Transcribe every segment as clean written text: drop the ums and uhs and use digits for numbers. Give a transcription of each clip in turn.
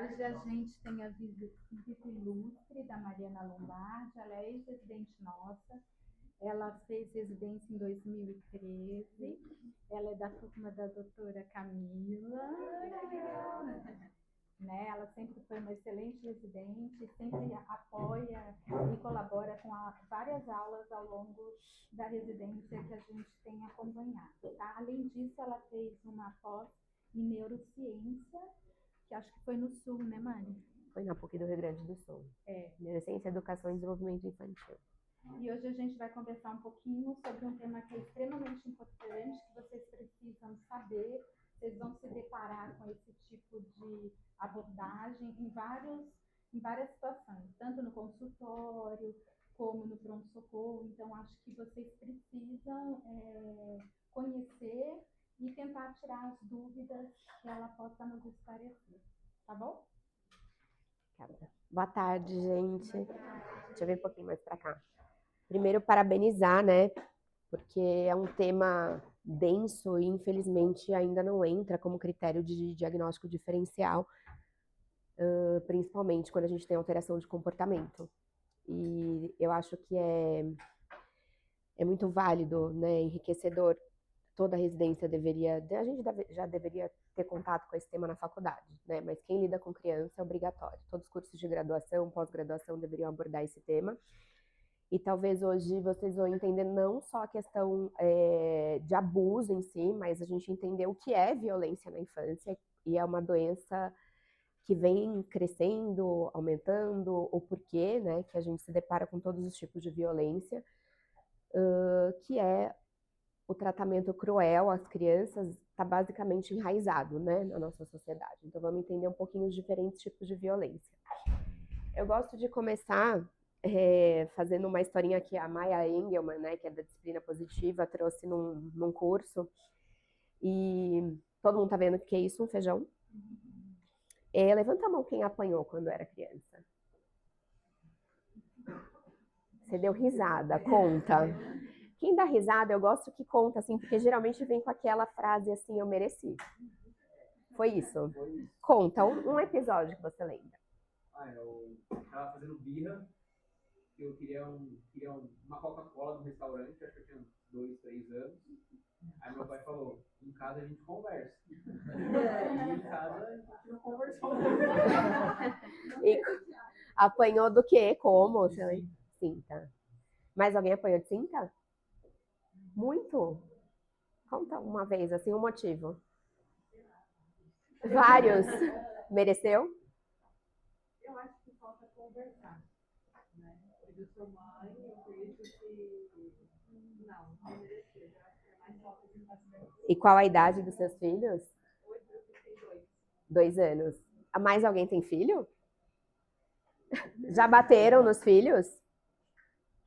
Hoje a gente tem a visita ilustre da Mariana Lombardi, ela é ex-residente nossa, ela fez residência em 2013, ela é da turma da doutora Camila, né? Ela sempre foi uma excelente residente, sempre apoia e colabora com várias aulas ao longo da residência que a gente tem acompanhado. Tá? Além disso, ela fez uma pós em neurociência, que acho que foi no Sul, né, Mari? Foi na PUC do Rio Grande do Sul. Neurociência, Educação e Desenvolvimento Infantil. E hoje a gente vai conversar um pouquinho sobre um tema que é extremamente importante, que vocês precisam saber. Vocês vão se deparar com esse tipo de abordagem em várias situações, tanto no consultório como no pronto-socorro. Então, acho que vocês precisam conhecer e tentar tirar as dúvidas que ela possa nos esclarecer. Tá bom? Boa tarde, gente. Deixa eu ver um pouquinho mais para cá. Primeiro, parabenizar, né? Porque é um tema denso e, infelizmente, ainda não entra como critério de diagnóstico diferencial, principalmente quando a gente tem alteração de comportamento. E eu acho que é muito válido, né, enriquecedor. Toda residência a gente já deveria ter contato com esse tema na faculdade, né? Mas quem lida com criança é obrigatório. Todos os cursos de graduação, pós-graduação deveriam abordar esse tema. E talvez hoje vocês vão entender não só a questão de abuso em si, mas a gente entender o que é violência na infância, e é uma doença que vem crescendo, aumentando, o porquê, né, que a gente se depara com todos os tipos de violência, que é o tratamento cruel às crianças, está basicamente enraizado, né, na nossa sociedade. Então vamos entender um pouquinho os diferentes tipos de violência. Eu gosto de começar fazendo uma historinha que a Maya Engelman, né, que é da disciplina positiva, trouxe num curso. E todo mundo tá vendo o que é isso, um feijão? Levanta a mão quem apanhou quando era criança. Você deu risada, conta. Quem dá risada, eu gosto que conta, assim, porque geralmente vem com aquela frase assim, eu mereci. Foi isso? Conta um episódio que você lembra. Eu tava fazendo birra, eu queria uma Coca-Cola no restaurante, acho que eu tinha 2, 3 anos. Aí meu pai falou, em casa a gente conversa. E em casa a gente não conversou. E apanhou do quê? Como? Cinta. Mais alguém apanhou de cinta? Muito? Conta uma vez, assim, um motivo. Vários. Mereceu? Eu acho que falta conversar, né? Eu sou mãe, eu vejo que não mereceu. É mais falta de paciência. E qual a idade dos seus filhos? Hoje eu tenho 2. 2 anos. Mais alguém tem filho? Já bateram nos filhos?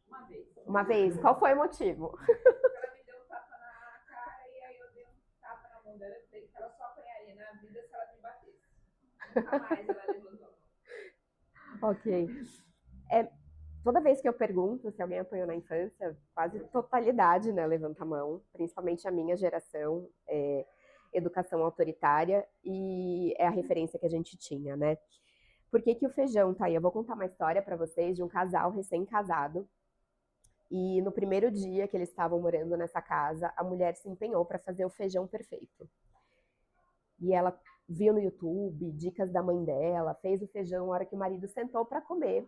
Uma vez. Uma vez. Qual foi o motivo? Ela me deu um tapa na cara e aí eu dei um tapa na mão dela e falei que ela só apanharia na vida se ela me batesse. Nunca mais ela levantou. Ok. Toda vez que eu pergunto se alguém apanhou na infância, quase totalidade, né, levanta a mão, principalmente a minha geração, educação autoritária, e é a referência que a gente tinha, né? Por que o feijão tá aí? Eu vou contar uma história para vocês de um casal recém-casado, e no primeiro dia que eles estavam morando nessa casa, a mulher se empenhou para fazer o feijão perfeito. E ela viu no YouTube dicas da mãe dela, fez o feijão na hora que o marido sentou para comer.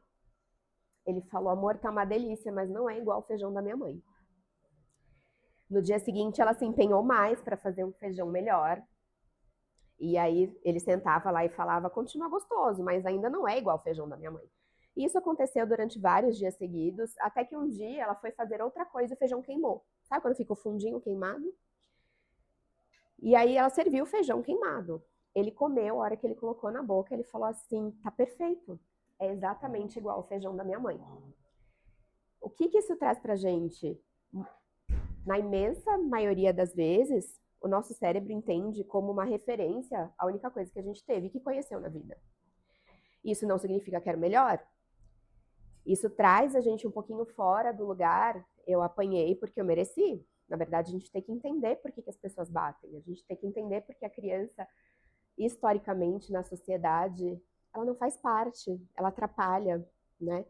Ele falou, amor, tá uma delícia, mas não é igual o feijão da minha mãe. No dia seguinte, ela se empenhou mais para fazer um feijão melhor. E aí ele sentava lá e falava, continua gostoso, mas ainda não é igual o feijão da minha mãe. E isso aconteceu durante vários dias seguidos, até que um dia ela foi fazer outra coisa e o feijão queimou. Sabe quando fica o fundinho queimado? E aí ela serviu o feijão queimado. Ele comeu, a hora que ele colocou na boca, ele falou assim, tá perfeito. É exatamente igual o feijão da minha mãe. O que isso traz pra gente? Na imensa maioria das vezes, o nosso cérebro entende como uma referência a única coisa que a gente teve, que conheceu na vida. Isso não significa que era melhor. Isso traz a gente um pouquinho fora do lugar, eu apanhei porque eu mereci. Na verdade, a gente tem que entender por que as pessoas batem. A gente tem que entender porque a criança, historicamente, na sociedade, ela não faz parte, ela atrapalha, né?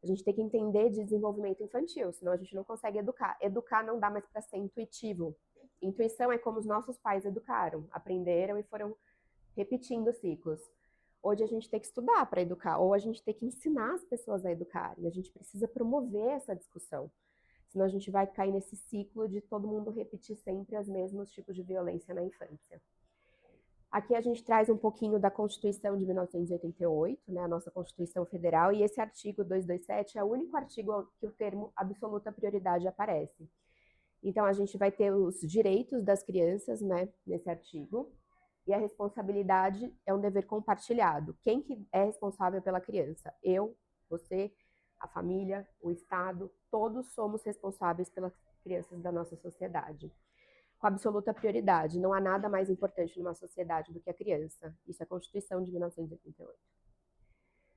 A gente tem que entender de desenvolvimento infantil, senão a gente não consegue educar. Educar não dá mais para ser intuitivo. Intuição é como os nossos pais educaram, aprenderam e foram repetindo ciclos. Hoje a gente tem que estudar para educar, ou a gente tem que ensinar as pessoas a educar, e a gente precisa promover essa discussão. Senão a gente vai cair nesse ciclo de todo mundo repetir sempre os mesmos tipos de violência na infância. Aqui a gente traz um pouquinho da Constituição de 1988, né, a nossa Constituição Federal, e esse artigo 227 é o único artigo que o termo absoluta prioridade aparece. Então, a gente vai ter os direitos das crianças, né, nesse artigo, e a responsabilidade é um dever compartilhado. Quem que é responsável pela criança? Eu, você, a família, o Estado, todos somos responsáveis pelas crianças da nossa sociedade. Com absoluta prioridade, não há nada mais importante numa sociedade do que a criança. Isso é a Constituição de 1988.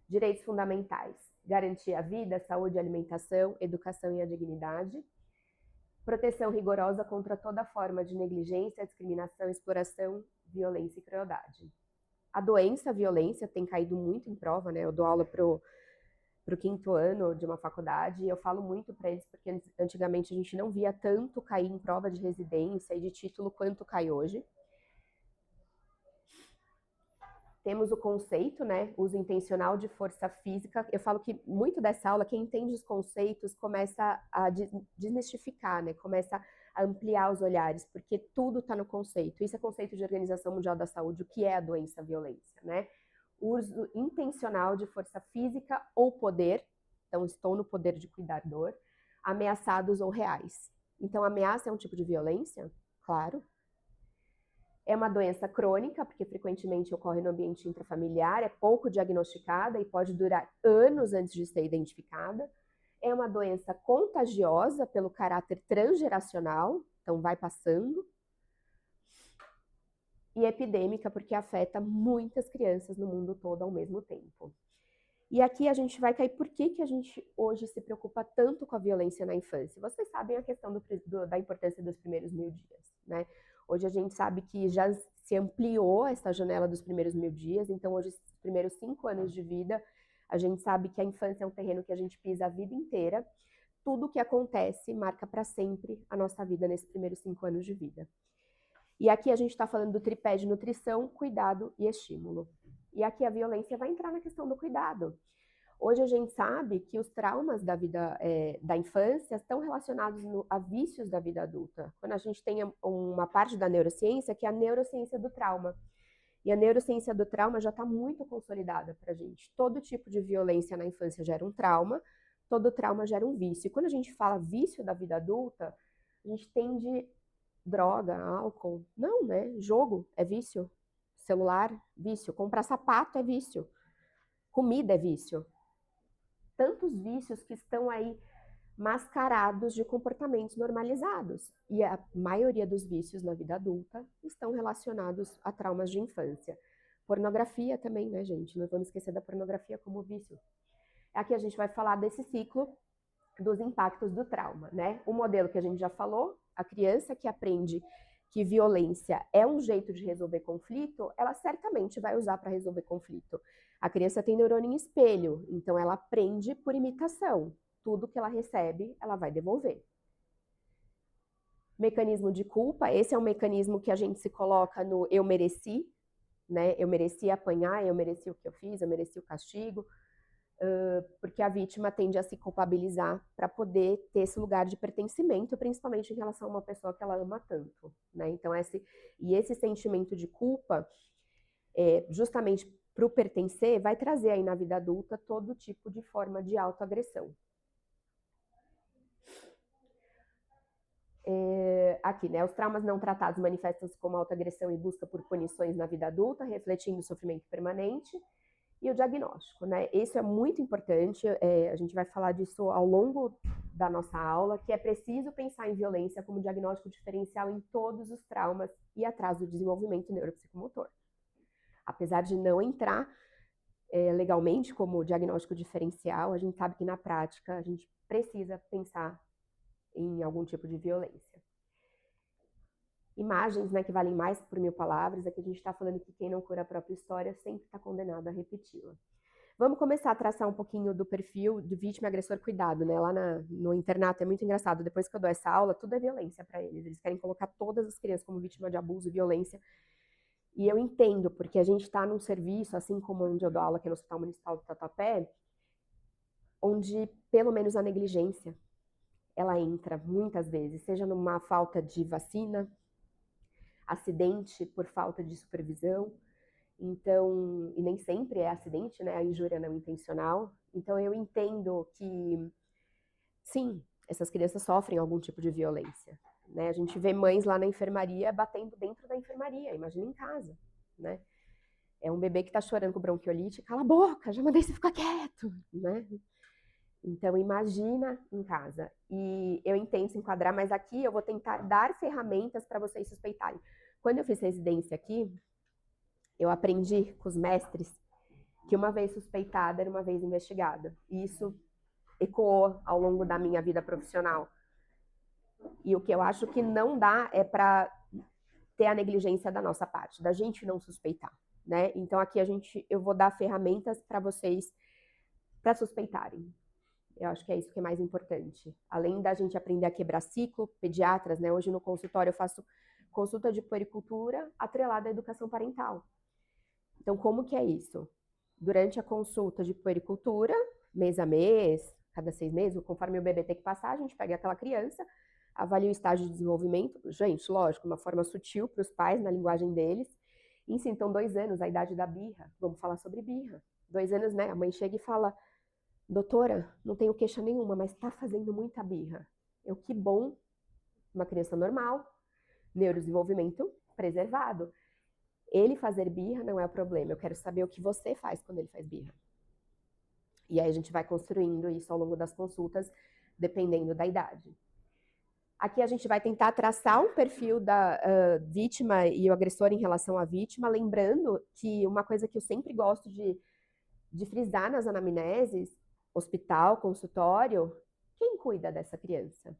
Direitos fundamentais: garantir a vida, saúde, alimentação, educação e a dignidade. Proteção rigorosa contra toda forma de negligência, discriminação, exploração, violência e crueldade. A doença, a violência, tem caído muito em prova, né? Eu dou aula pro 5º ano de uma faculdade e eu falo muito para eles porque antigamente a gente não via tanto cair em prova de residência e de título quanto cai hoje. Temos o conceito, né, uso intencional de força física. Eu falo que muito dessa aula, quem entende os conceitos começa a desmistificar, né, começa a ampliar os olhares, porque tudo está no conceito. Isso é conceito de Organização Mundial da Saúde, o que é a doença, a violência, né? Uso intencional de força física ou poder, então estou no poder de cuidador, ameaçados ou reais. Então, ameaça é um tipo de violência? Claro. É uma doença crônica, porque frequentemente ocorre no ambiente intrafamiliar, é pouco diagnosticada e pode durar anos antes de ser identificada. É uma doença contagiosa pelo caráter transgeracional, então vai passando. E epidêmica, porque afeta muitas crianças no mundo todo ao mesmo tempo. E aqui a gente vai cair por que a gente hoje se preocupa tanto com a violência na infância. Vocês sabem a questão da importância dos primeiros 1000 dias, né? Hoje a gente sabe que já se ampliou essa janela dos primeiros 1000 dias, então hoje, os primeiros 5 anos de vida, a gente sabe que a infância é um terreno que a gente pisa a vida inteira. Tudo o que acontece marca para sempre a nossa vida nesses primeiros 5 anos de vida. E aqui a gente está falando do tripé de nutrição, cuidado e estímulo. E aqui a violência vai entrar na questão do cuidado. Hoje a gente sabe que os traumas da vida da infância estão relacionados a vícios da vida adulta. Quando a gente tem uma parte da neurociência que é a neurociência do trauma. E a neurociência do trauma já está muito consolidada para a gente. Todo tipo de violência na infância gera um trauma, todo trauma gera um vício. E quando a gente fala vício da vida adulta, a gente tende droga, álcool. Não, né? Jogo é vício. Celular, vício. Comprar sapato é vício. Comida é vício. Tantos vícios que estão aí mascarados de comportamentos normalizados. E a maioria dos vícios na vida adulta estão relacionados a traumas de infância. Pornografia também, né, gente? Não vamos esquecer da pornografia como vício. Aqui a gente vai falar desse ciclo dos impactos do trauma, né? O modelo que a gente já falou, a criança que aprende que violência é um jeito de resolver conflito, ela certamente vai usar para resolver conflito. A criança tem neurônio em espelho, então ela aprende por imitação. Tudo que ela recebe, ela vai devolver. Mecanismo de culpa, esse é um mecanismo que a gente se coloca no eu mereci, né? Eu mereci apanhar, eu mereci o que eu fiz, eu mereci o castigo. Porque a vítima tende a se culpabilizar para poder ter esse lugar de pertencimento, principalmente em relação a uma pessoa que ela ama tanto, né? Então, esse sentimento de culpa, justamente para o pertencer, vai trazer aí na vida adulta todo tipo de forma de autoagressão. Aqui, né? Os traumas não tratados manifestam-se como autoagressão e busca por punições na vida adulta, refletindo o sofrimento permanente. E o diagnóstico, né? Isso é muito importante, a gente vai falar disso ao longo da nossa aula, que é preciso pensar em violência como diagnóstico diferencial em todos os traumas e atraso do desenvolvimento neuropsicomotor. Apesar de não entrar legalmente como diagnóstico diferencial, a gente sabe que na prática a gente precisa pensar em algum tipo de violência. imagens, né, que valem mais por 1000 palavras. Aqui a gente está falando que quem não cura a própria história sempre está condenado a repeti-la. Vamos começar a traçar um pouquinho do perfil de vítima, agressor, cuidado, né? Lá no internato é muito engraçado. Depois que eu dou essa aula, tudo é violência para eles. Eles querem colocar todas as crianças como vítima de abuso e violência. E eu entendo, porque a gente está num serviço, assim como onde eu dou aula aqui no Hospital Municipal do Tatuapé, onde pelo menos a negligência, ela entra muitas vezes, seja numa falta de vacina, acidente por falta de supervisão. Então, e nem sempre é acidente, né? A injúria não intencional. Então, eu entendo que, sim, essas crianças sofrem algum tipo de violência, né? A gente vê mães lá na enfermaria batendo dentro da enfermaria, imagina em casa, né? É um bebê que tá chorando com bronquiolite, cala a boca, já mandei você ficar quieto, né? Então, imagina em casa. E eu entendo se enquadrar, mas aqui eu vou tentar dar ferramentas para vocês suspeitarem. Quando eu fiz residência aqui, eu aprendi com os mestres que uma vez suspeitada era uma vez investigada. E isso ecoou ao longo da minha vida profissional. E o que eu acho que não dá é para ter a negligência da nossa parte, da gente não suspeitar, né? Então aqui eu vou dar ferramentas para vocês para suspeitarem. Eu acho que é isso que é mais importante. Além da gente aprender a quebrar ciclo, pediatras, né? Hoje no consultório eu faço consulta de puericultura atrelada à educação parental. Então, como que é isso? Durante a consulta de puericultura, mês a mês, cada 6 meses, conforme o bebê tem que passar, a gente pega aquela criança, avalia o estágio de desenvolvimento, gente, lógico, uma forma sutil para os pais, na linguagem deles. Isso, então, 2 anos, a idade da birra. Vamos falar sobre birra. 2 anos, né? A mãe chega e fala, doutora, não tenho queixa nenhuma, mas está fazendo muita birra. Eu, que bom, uma criança normal, neurodesenvolvimento preservado. Ele fazer birra não é o problema, eu quero saber o que você faz quando ele faz birra. E aí a gente vai construindo isso ao longo das consultas, dependendo da idade. Aqui a gente vai tentar traçar um perfil da vítima e o agressor em relação à vítima, lembrando que uma coisa que eu sempre gosto de frisar nas anamneses, hospital, consultório, quem cuida dessa criança?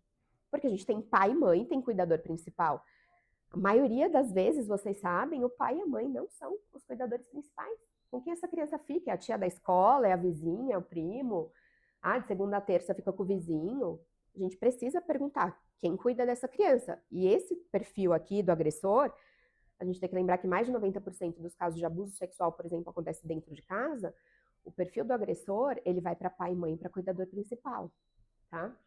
Porque a gente tem pai e mãe, tem cuidador principal. A maioria das vezes, vocês sabem, o pai e a mãe não são os cuidadores principais. Com quem essa criança fica? É a tia da escola, é a vizinha, é o primo? Ah, de segunda a terça fica com o vizinho? A gente precisa perguntar quem cuida dessa criança. E esse perfil aqui do agressor, a gente tem que lembrar que mais de 90% dos casos de abuso sexual, por exemplo, acontece dentro de casa. O perfil do agressor, ele vai para pai e mãe, para cuidador principal, tá?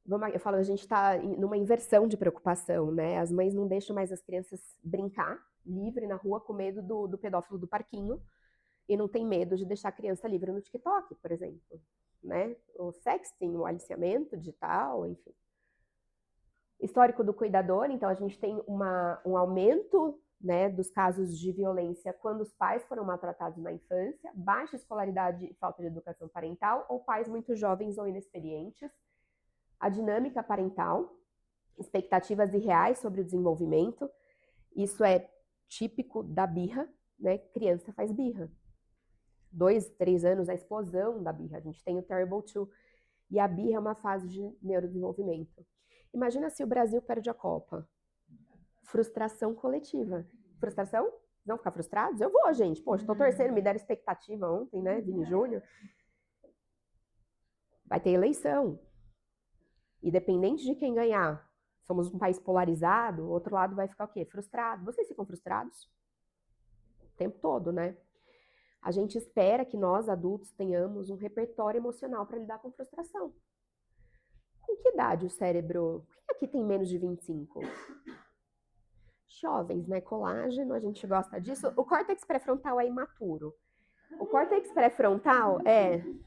Eu falo, a gente está numa inversão de preocupação, né? As mães não deixam mais as crianças brincar livre na rua com medo do pedófilo do parquinho e não tem medo de deixar a criança livre no TikTok, por exemplo, né? O sexting, o aliciamento digital, enfim. Histórico do cuidador, então a gente tem um aumento, né, dos casos de violência quando os pais foram maltratados na infância, baixa escolaridade e falta de educação parental, ou pais muito jovens ou inexperientes. A dinâmica parental, expectativas irreais sobre o desenvolvimento, isso é típico da birra, né? Criança faz birra. 2, 3 anos, a explosão da birra. A gente tem o Terrible 2. E a birra é uma fase de neurodesenvolvimento. Imagina se o Brasil perde a Copa. Frustração coletiva. Frustração? Vocês vão ficar frustrados? Eu vou, gente. Poxa, estou torcendo, me deram expectativa ontem, né? Vini Júnior. Vai ter eleição. Independente de quem ganhar, somos um país polarizado, o outro lado vai ficar o quê? Frustrado. Vocês ficam frustrados? O tempo todo, né? A gente espera que nós, adultos, tenhamos um repertório emocional para lidar com frustração. Com que idade o cérebro... Quem aqui tem menos de 25? Jovens, né? Colágeno, a gente gosta disso. O córtex pré-frontal é imaturo. O córtex pré-frontal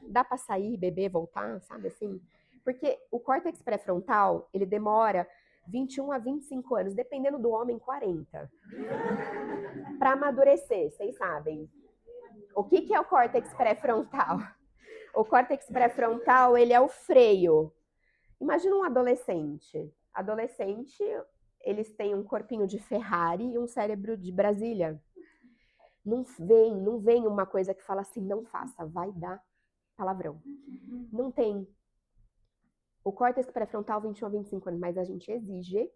dá para sair, beber, voltar, sabe assim? Porque o córtex pré-frontal, ele demora 21 a 25 anos, dependendo do homem, 40. Para amadurecer, vocês sabem. O que é o córtex pré-frontal? O córtex pré-frontal, ele é o freio. Imagina um adolescente. Adolescente, eles têm um corpinho de Ferrari e um cérebro de Brasília. Não vem uma coisa que fala assim, não faça, vai dar palavrão. Não tem. O córtex pré-frontal, 21 a 25 anos, mas a gente exige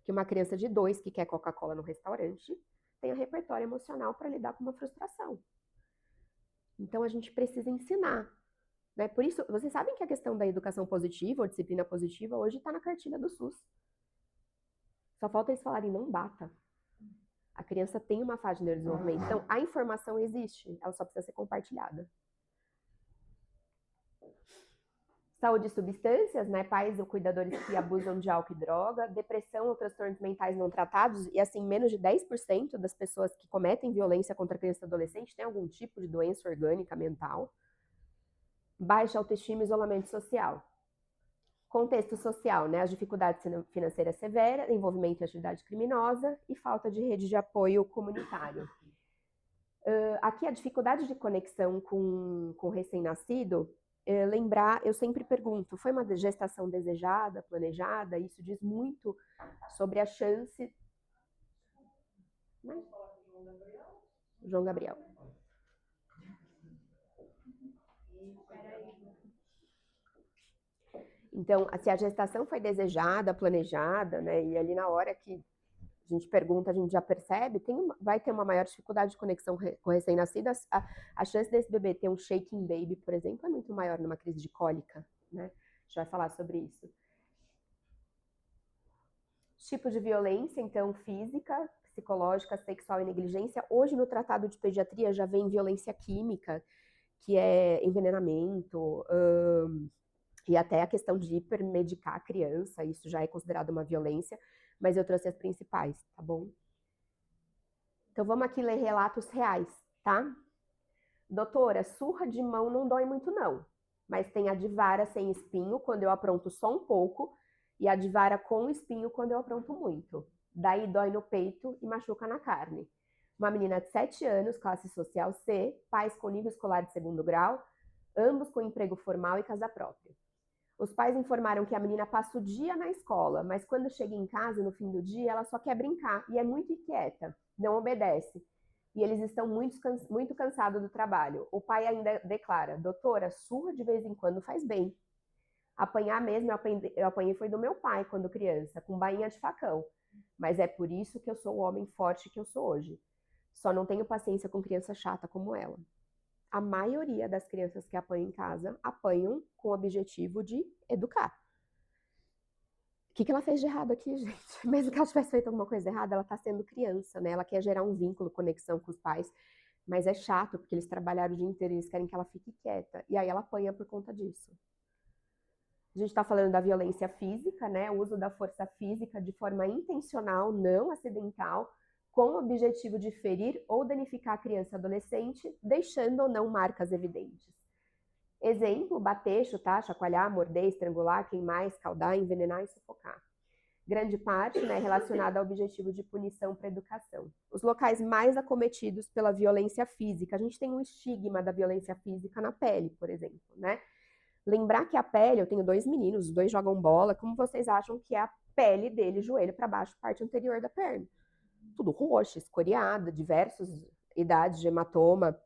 que uma criança de 2 que quer Coca-Cola no restaurante tenha repertório emocional para lidar com uma frustração. Então, a gente precisa ensinar. Né? Por isso, vocês sabem que a questão da educação positiva ou disciplina positiva hoje está na cartilha do SUS. Só falta eles falarem, não bata. A criança tem uma fase de neurodesenvolvimento. Então, a informação existe, ela só precisa ser compartilhada. Saúde e substâncias, né? Pais ou cuidadores que abusam de álcool e droga, depressão ou transtornos mentais não tratados, e assim, menos de 10% das pessoas que cometem violência contra criança e adolescente têm algum tipo de doença orgânica mental. Baixa autoestima e isolamento social. Contexto social, né? As dificuldades financeiras severas, envolvimento em atividade criminosa e falta de rede de apoio comunitário. Aqui a dificuldade de conexão com o recém-nascido, lembrar, eu sempre pergunto, foi uma gestação desejada, planejada? Isso diz muito sobre a chance... Né? João Gabriel. Então, se a gestação foi desejada, planejada, né, e ali na hora que a gente pergunta, a gente já percebe, vai ter uma maior dificuldade de conexão com o recém-nascido. A chance desse bebê ter um shaking baby, por exemplo, é muito maior numa crise de cólica, né? A gente vai falar sobre isso. Tipo de violência, então, física, psicológica, sexual e negligência. Hoje, no Tratado de Pediatria, já vem violência química, que é envenenamento, e até a questão de hipermedicar a criança, isso já é considerado uma violência, mas eu trouxe as principais, tá bom? Então vamos aqui ler relatos reais, tá? Doutora, surra de mão não dói muito não, mas tem a de vara sem espinho quando eu apronto só um pouco e a de vara com espinho quando eu apronto muito. Daí dói no peito e machuca na carne. Uma menina de 7 anos, classe social C, pais com nível escolar de 2º grau, ambos com emprego formal e casa própria. Os pais informaram que a menina passa o dia na escola, mas quando chega em casa, no fim do dia, ela só quer brincar e é muito inquieta, não obedece. E eles estão muito cansados do trabalho. O pai ainda declara, doutora, surra de vez em quando faz bem. Apanhar mesmo, eu apanhei foi do meu pai quando criança, com bainha de facão. Mas é por isso que eu sou o homem forte que eu sou hoje. Só não tenho paciência com criança chata como ela. A maioria das crianças que apanham em casa apanham com o objetivo de educar. O que ela fez de errado aqui, gente? Mesmo que ela tivesse feito alguma coisa errada, ela está sendo criança, né? Ela quer gerar um vínculo, conexão com os pais, mas é chato, porque eles trabalharam o dia inteiro e eles querem que ela fique quieta. E aí ela apanha por conta disso. A gente está falando da violência física, né? O uso da força física de forma intencional, não acidental, com o objetivo de ferir ou danificar a criança e adolescente, deixando ou não marcas evidentes. Exemplo, bater, chutar, chacoalhar, morder, estrangular, queimar, escaldar, envenenar e sufocar. Grande parte, né, relacionada ao objetivo de punição para educação. Os locais mais acometidos pela violência física, a gente tem um estigma da violência física na pele, por exemplo, né? Lembrar que a pele, eu tenho 2 meninos, os 2 jogam bola, como vocês acham que é a pele dele, joelho para baixo, parte anterior da perna? Tudo roxa, escoriada, diversas idades de hematoma.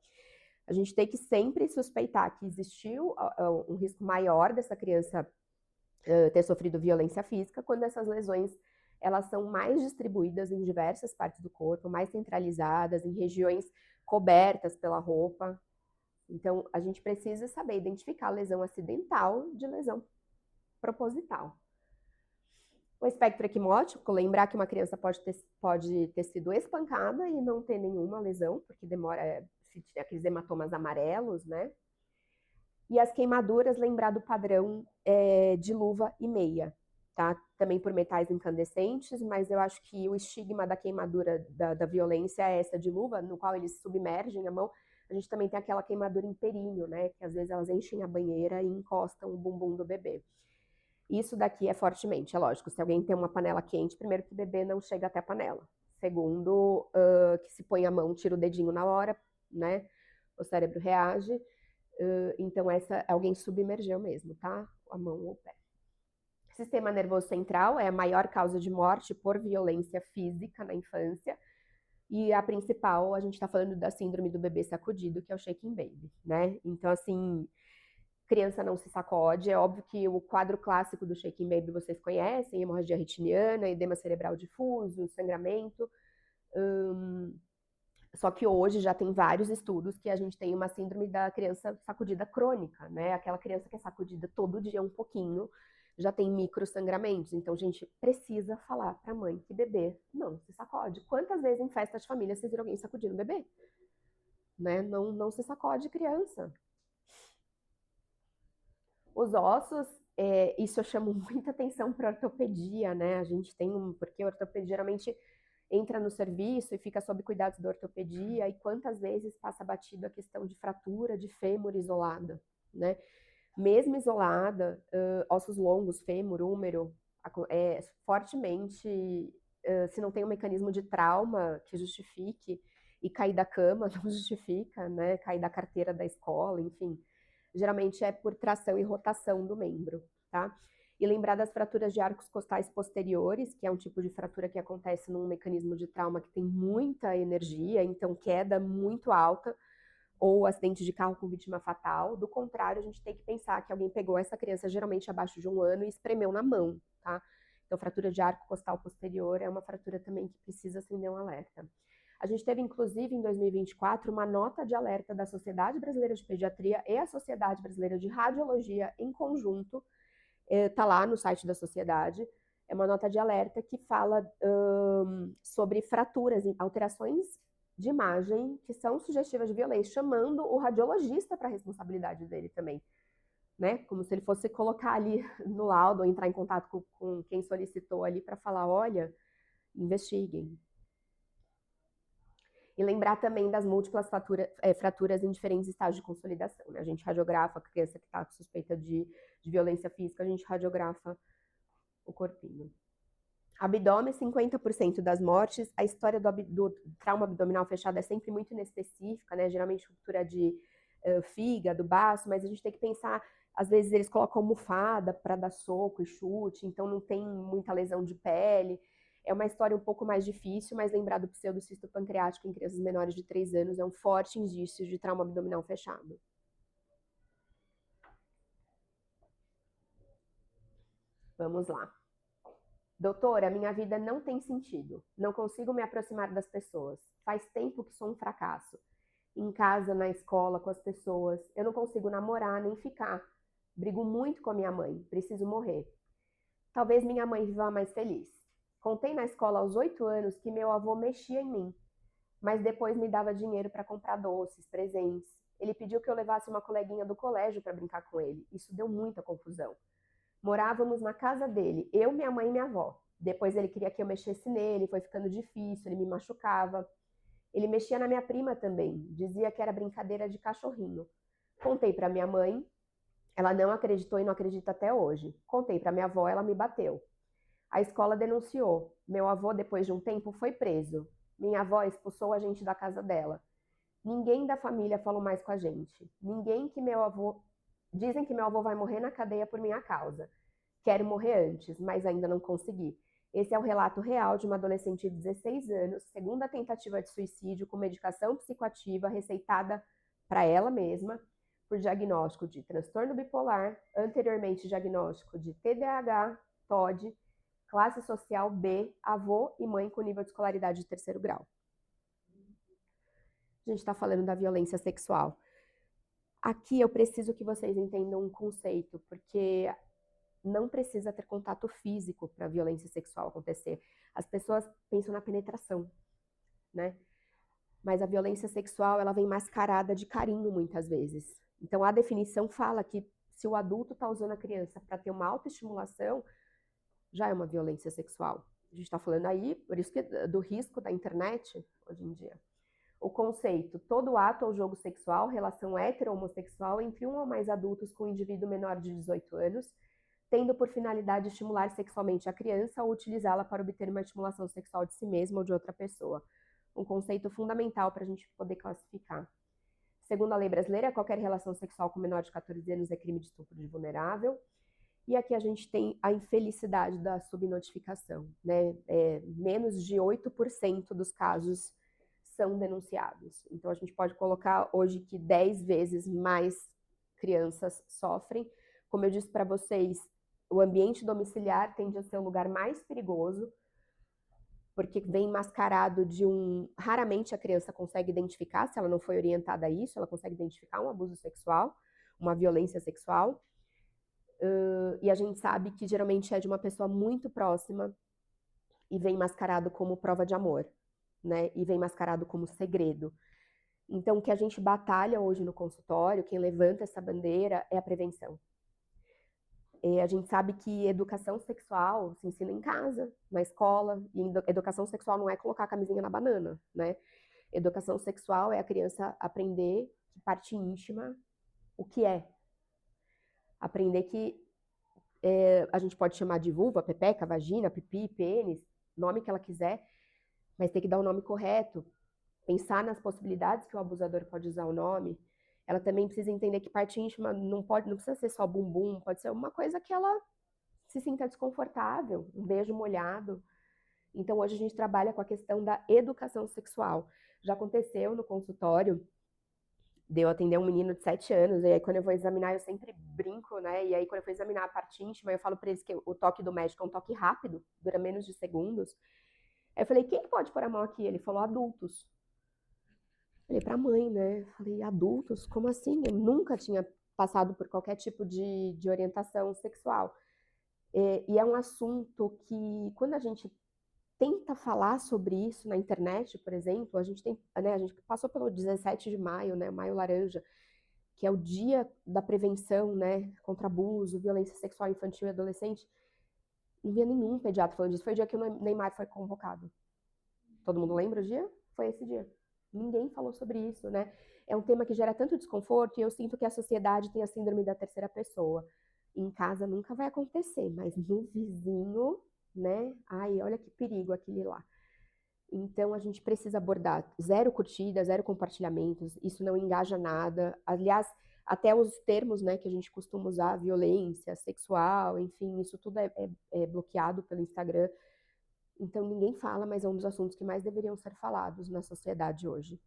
A gente tem que sempre suspeitar que existiu um risco maior dessa criança ter sofrido violência física quando essas lesões elas são mais distribuídas em diversas partes do corpo, mais centralizadas, em regiões cobertas pela roupa. Então, a gente precisa saber identificar lesão acidental de lesão proposital. O espectro equimótico, lembrar que uma criança pode ter sido espancada e não ter nenhuma lesão, porque demora aqueles hematomas amarelos, né? E as queimaduras, lembrar do padrão de luva e meia, tá? Também por metais incandescentes, mas eu acho que o estigma da queimadura da violência é essa de luva, no qual eles submergem a mão. A gente também tem aquela queimadura em períneo, né? Que às vezes elas enchem a banheira e encostam o bumbum do bebê. Isso daqui é fortemente, é lógico, se alguém tem uma panela quente, primeiro que o bebê não chega até a panela. Segundo, que se põe a mão, tira o dedinho na hora, né? O cérebro reage. Então, alguém submergeu mesmo, tá? A mão ou o pé. Sistema nervoso central é a maior causa de morte por violência física na infância. E a principal, a gente tá falando da síndrome do bebê sacudido, que é o shaking baby, né? Então, assim, criança não se sacode. É óbvio que o quadro clássico do Shaking Baby vocês conhecem, hemorragia retiniana, edema cerebral difuso, sangramento. Só que hoje já tem vários estudos que a gente tem uma síndrome da criança sacudida crônica, né? Aquela criança que é sacudida todo dia um pouquinho, já tem microsangramentos. Então, a gente precisa falar para a mãe que bebê não se sacode. Quantas vezes em festa de família vocês viram alguém sacudindo o bebê? Né? Não se sacode criança. Os ossos, isso eu chamo muita atenção para ortopedia, né? A gente tem porque a ortopedia geralmente entra no serviço e fica sob cuidados da ortopedia, e quantas vezes passa batido a questão de fratura de fêmur isolada, né? Mesmo isolada, ossos longos, fêmur, húmero, fortemente, se não tem um mecanismo de trauma que justifique, e cair da cama não justifica, né? Cair da carteira da escola, enfim. Geralmente é por tração e rotação do membro, tá? E lembrar das fraturas de arcos costais posteriores, que é um tipo de fratura que acontece num mecanismo de trauma que tem muita energia, então queda muito alta, ou acidente de carro com vítima fatal. Do contrário, a gente tem que pensar que alguém pegou essa criança, geralmente abaixo de 1 ano, e espremeu na mão, tá? Então, fratura de arco costal posterior é uma fratura também que precisa acender um alerta. A gente teve, inclusive, em 2024, uma nota de alerta da Sociedade Brasileira de Pediatria e a Sociedade Brasileira de Radiologia em conjunto, tá lá no site da sociedade, é uma nota de alerta que fala sobre fraturas, alterações de imagem que são sugestivas de violência, chamando o radiologista para a responsabilidade dele também, né? Como se ele fosse colocar ali no laudo, ou entrar em contato com quem solicitou ali para falar, olha, investiguem. E lembrar também das múltiplas fraturas em diferentes estágios de consolidação, né? A gente radiografa a criança que está com suspeita de violência física, a gente radiografa o corpinho. Abdômen, 50% das mortes. A história do trauma abdominal fechado é sempre muito inespecífica, né? Geralmente ruptura de fígado, baço, mas a gente tem que pensar, às vezes eles colocam almofada para dar soco e chute, então não tem muita lesão de pele. É uma história um pouco mais difícil, mas lembrar do pseudocisto pancreático em crianças menores de 3 anos é um forte indício de trauma abdominal fechado. Vamos lá. Doutora, minha vida não tem sentido. Não consigo me aproximar das pessoas. Faz tempo que sou um fracasso. Em casa, na escola, com as pessoas. Eu não consigo namorar nem ficar. Brigo muito com a minha mãe. Preciso morrer. Talvez minha mãe viva mais feliz. Contei na escola aos 8 anos que meu avô mexia em mim, mas depois me dava dinheiro para comprar doces, presentes. Ele pediu que eu levasse uma coleguinha do colégio para brincar com ele. Isso deu muita confusão. Morávamos na casa dele, eu, minha mãe e minha avó. Depois ele queria que eu mexesse nele, foi ficando difícil, ele me machucava. Ele mexia na minha prima também, dizia que era brincadeira de cachorrinho. Contei para minha mãe, ela não acreditou e não acredita até hoje. Contei para minha avó, ela me bateu. A escola denunciou. Meu avô, depois de um tempo, foi preso. Minha avó expulsou a gente da casa dela. Ninguém da família falou mais com a gente. Dizem que meu avô vai morrer na cadeia por minha causa. Quero morrer antes, mas ainda não consegui. Esse é o relato real de uma adolescente de 16 anos, segunda tentativa de suicídio com medicação psicoativa receitada para ela mesma, por diagnóstico de transtorno bipolar, anteriormente diagnóstico de TDAH, TOD, classe social B, avô e mãe com nível de escolaridade de 3º grau. A gente está falando da violência sexual. Aqui eu preciso que vocês entendam um conceito, porque não precisa ter contato físico para a violência sexual acontecer. As pessoas pensam na penetração, né? Mas a violência sexual, ela vem mascarada de carinho muitas vezes. Então a definição fala que se o adulto está usando a criança para ter uma autoestimulação, já é uma violência sexual. A gente está falando aí, por isso que do risco da internet hoje em dia. O conceito, todo ato ou jogo sexual, relação hetero-homossexual entre um ou mais adultos com um indivíduo menor de 18 anos, tendo por finalidade estimular sexualmente a criança ou utilizá-la para obter uma estimulação sexual de si mesma ou de outra pessoa. Um conceito fundamental para a gente poder classificar. Segundo a lei brasileira, qualquer relação sexual com menor de 14 anos é crime de estupro de vulnerável. E aqui a gente tem a infelicidade da subnotificação, né? Menos de 8% dos casos são denunciados. Então a gente pode colocar hoje que 10 vezes mais crianças sofrem. Como eu disse para vocês, o ambiente domiciliar tende a ser o lugar mais perigoso, porque vem mascarado de raramente a criança consegue identificar, se ela não foi orientada a isso, ela consegue identificar um abuso sexual, uma violência sexual. E a gente sabe que geralmente é de uma pessoa muito próxima e vem mascarado como prova de amor, né? E vem mascarado como segredo. Então, o que a gente batalha hoje no consultório, quem levanta essa bandeira, é a prevenção. A gente sabe que educação sexual se ensina em casa, na escola, e educação sexual não é colocar a camisinha na banana, né? Educação sexual é a criança aprender que parte íntima, o que é. Aprender que a gente pode chamar de vulva, pepeca, vagina, pipi, pênis, nome que ela quiser, mas tem que dar o nome correto. Pensar nas possibilidades que o abusador pode usar o nome. Ela também precisa entender que parte íntima não precisa ser só bumbum, pode ser uma coisa que ela se sinta desconfortável, um beijo molhado. Então, hoje a gente trabalha com a questão da educação sexual. Já aconteceu no consultório, de eu atender um menino de 7 anos, e aí quando eu vou examinar, eu sempre brinco, né? E aí quando eu for examinar a parte íntima, eu falo para eles que o toque do médico é um toque rápido, dura menos de segundos. Aí eu falei, quem que pode pôr a mão aqui? Ele falou, adultos. Falei, pra mãe, né? Falei, adultos? Como assim? Eu nunca tinha passado por qualquer tipo de orientação sexual. E é um assunto que, quando a gente tenta falar sobre isso na internet, por exemplo, a gente passou pelo 17 de maio, né? Maio Laranja, que é o dia da prevenção, né? Contra abuso, violência sexual infantil e adolescente. Não via nenhum pediatra falando disso. Foi o dia que o Neymar foi convocado. Todo mundo lembra o dia? Foi esse dia. Ninguém falou sobre isso, né? É um tema que gera tanto desconforto e eu sinto que a sociedade tem a síndrome da terceira pessoa. Em casa nunca vai acontecer, mas no vizinho, né? Ai, olha que perigo aquele lá. Então a gente precisa abordar zero curtidas, zero compartilhamentos, isso não engaja nada. Aliás, até os termos, né, que a gente costuma usar, violência sexual, enfim, isso tudo é bloqueado pelo Instagram. Então, ninguém fala, mas é um dos assuntos que mais deveriam ser falados na sociedade hoje.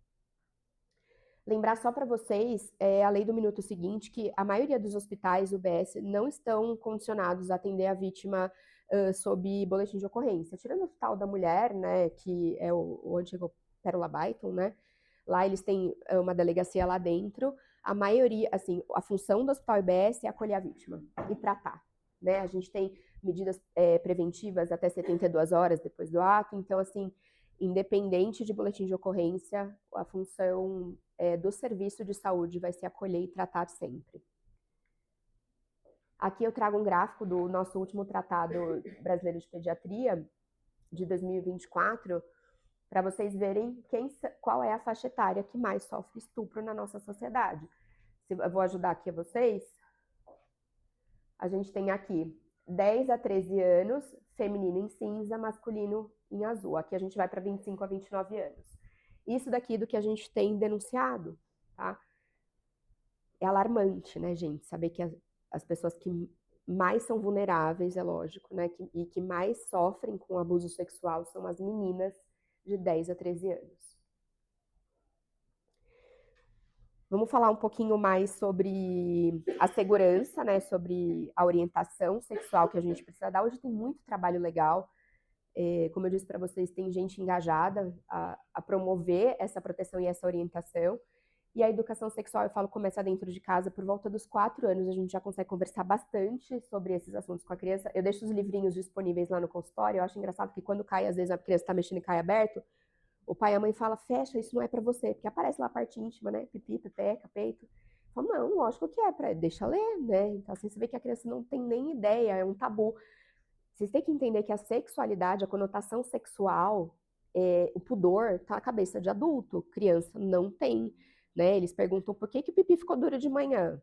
Lembrar só para vocês, a lei do minuto seguinte, que a maioria dos hospitais UBS não estão condicionados a atender a vítima sob boletim de ocorrência. Tirando o Hospital da Mulher, né, que é o antigo Pérola Byton, né, lá eles têm uma delegacia lá dentro. A maioria, assim, a função do Hospital UBS é acolher a vítima e tratar, né? A gente tem medidas preventivas até 72 horas depois do ato. Então, assim, independente de boletim de ocorrência, a função do serviço de saúde vai ser acolher e tratar sempre. Aqui eu trago um gráfico do nosso último tratado brasileiro de pediatria, de 2024, para vocês verem qual é a faixa etária que mais sofre estupro na nossa sociedade. Eu vou ajudar aqui a vocês. A gente tem aqui 10 a 13 anos, feminino em cinza, masculino em azul. Aqui a gente vai para 25 a 29 anos. Isso daqui do que a gente tem denunciado, tá? É alarmante, né, gente? Saber que as pessoas que mais são vulneráveis, é lógico, né, e que mais sofrem com abuso sexual são as meninas de 10 a 13 anos. Vamos falar um pouquinho mais sobre a segurança, né, sobre a orientação sexual que a gente precisa dar. Hoje tem muito trabalho legal. Como eu disse para vocês, tem gente engajada a promover essa proteção e essa orientação. E a educação sexual, eu falo, começa dentro de casa. Por volta dos 4 anos, a gente já consegue conversar bastante sobre esses assuntos com a criança. Eu deixo os livrinhos disponíveis lá no consultório. Eu acho engraçado que quando cai, às vezes a criança está mexendo e cai aberto, o pai e a mãe falam, fecha, isso não é para você, porque aparece lá a parte íntima, né? Pipi, pepeca, peito. Eu falo, não, lógico que é, deixa ler, né? Então, assim, você vê que a criança não tem nem ideia, é um tabu. Vocês têm que entender que a sexualidade, a conotação sexual, o pudor, tá na cabeça de adulto, criança não tem, né? Eles perguntam por que o pipi ficou duro de manhã.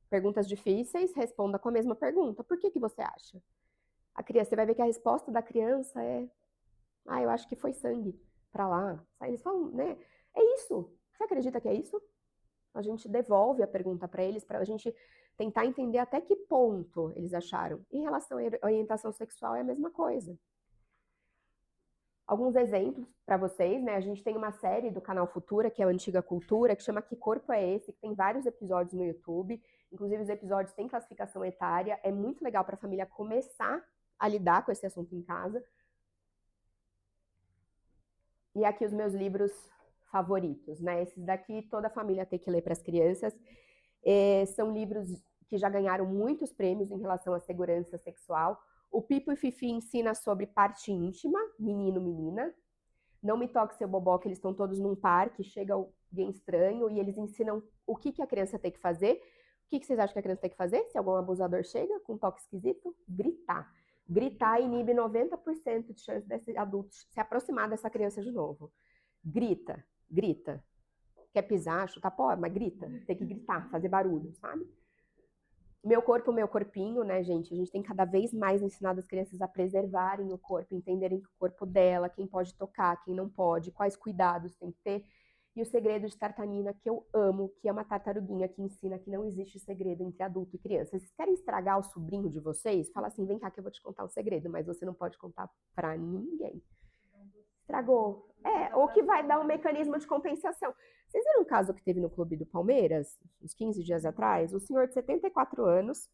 Perguntas difíceis, responda com a mesma pergunta. Por que você acha? A criança, você vai ver que a resposta da criança é, eu acho que foi sangue para lá. Aí eles falam, né? É isso. Você acredita que é isso? A gente devolve a pergunta para eles, para a gente tentar entender até que ponto eles acharam. Em relação à orientação sexual, é a mesma coisa. Alguns exemplos para vocês, né? A gente tem uma série do canal Futura, que é a Antiga Cultura, que chama Que Corpo é Esse?, que tem vários episódios no YouTube. Inclusive, os episódios têm classificação etária. É muito legal para a família começar a lidar com esse assunto em casa. E aqui os meus livros favoritos, né? Esses daqui toda a família tem que ler para as crianças. São livros que já ganharam muitos prêmios em relação à segurança sexual. O Pipo e Fifi ensina sobre parte íntima, menino, menina. Não me toque seu bobó, que eles estão todos num parque, chega alguém estranho e eles ensinam o que a criança tem que fazer. O que vocês acham que a criança tem que fazer? Se algum abusador chega com um toque esquisito, gritar. Gritar inibe 90% de chance desse adulto se aproximar dessa criança de novo. Grita, grita. Quer pisar, chutar pó, mas grita. Tem que gritar, fazer barulho, sabe? Meu corpo, meu corpinho, né, gente? A gente tem cada vez mais ensinado as crianças a preservarem o corpo, entenderem o corpo dela, quem pode tocar, quem não pode, quais cuidados tem que ter. E o segredo de Tartanina, que eu amo, que é uma tartaruguinha que ensina que não existe segredo entre adulto e criança. Vocês querem estragar o sobrinho de vocês? Fala assim, vem cá que eu vou te contar um segredo, mas você não pode contar pra ninguém. Estragou. Ou que vai dar um mecanismo de compensação. Vocês viram um caso que teve no Clube do Palmeiras, uns 15 dias atrás? O senhor de 74 anos,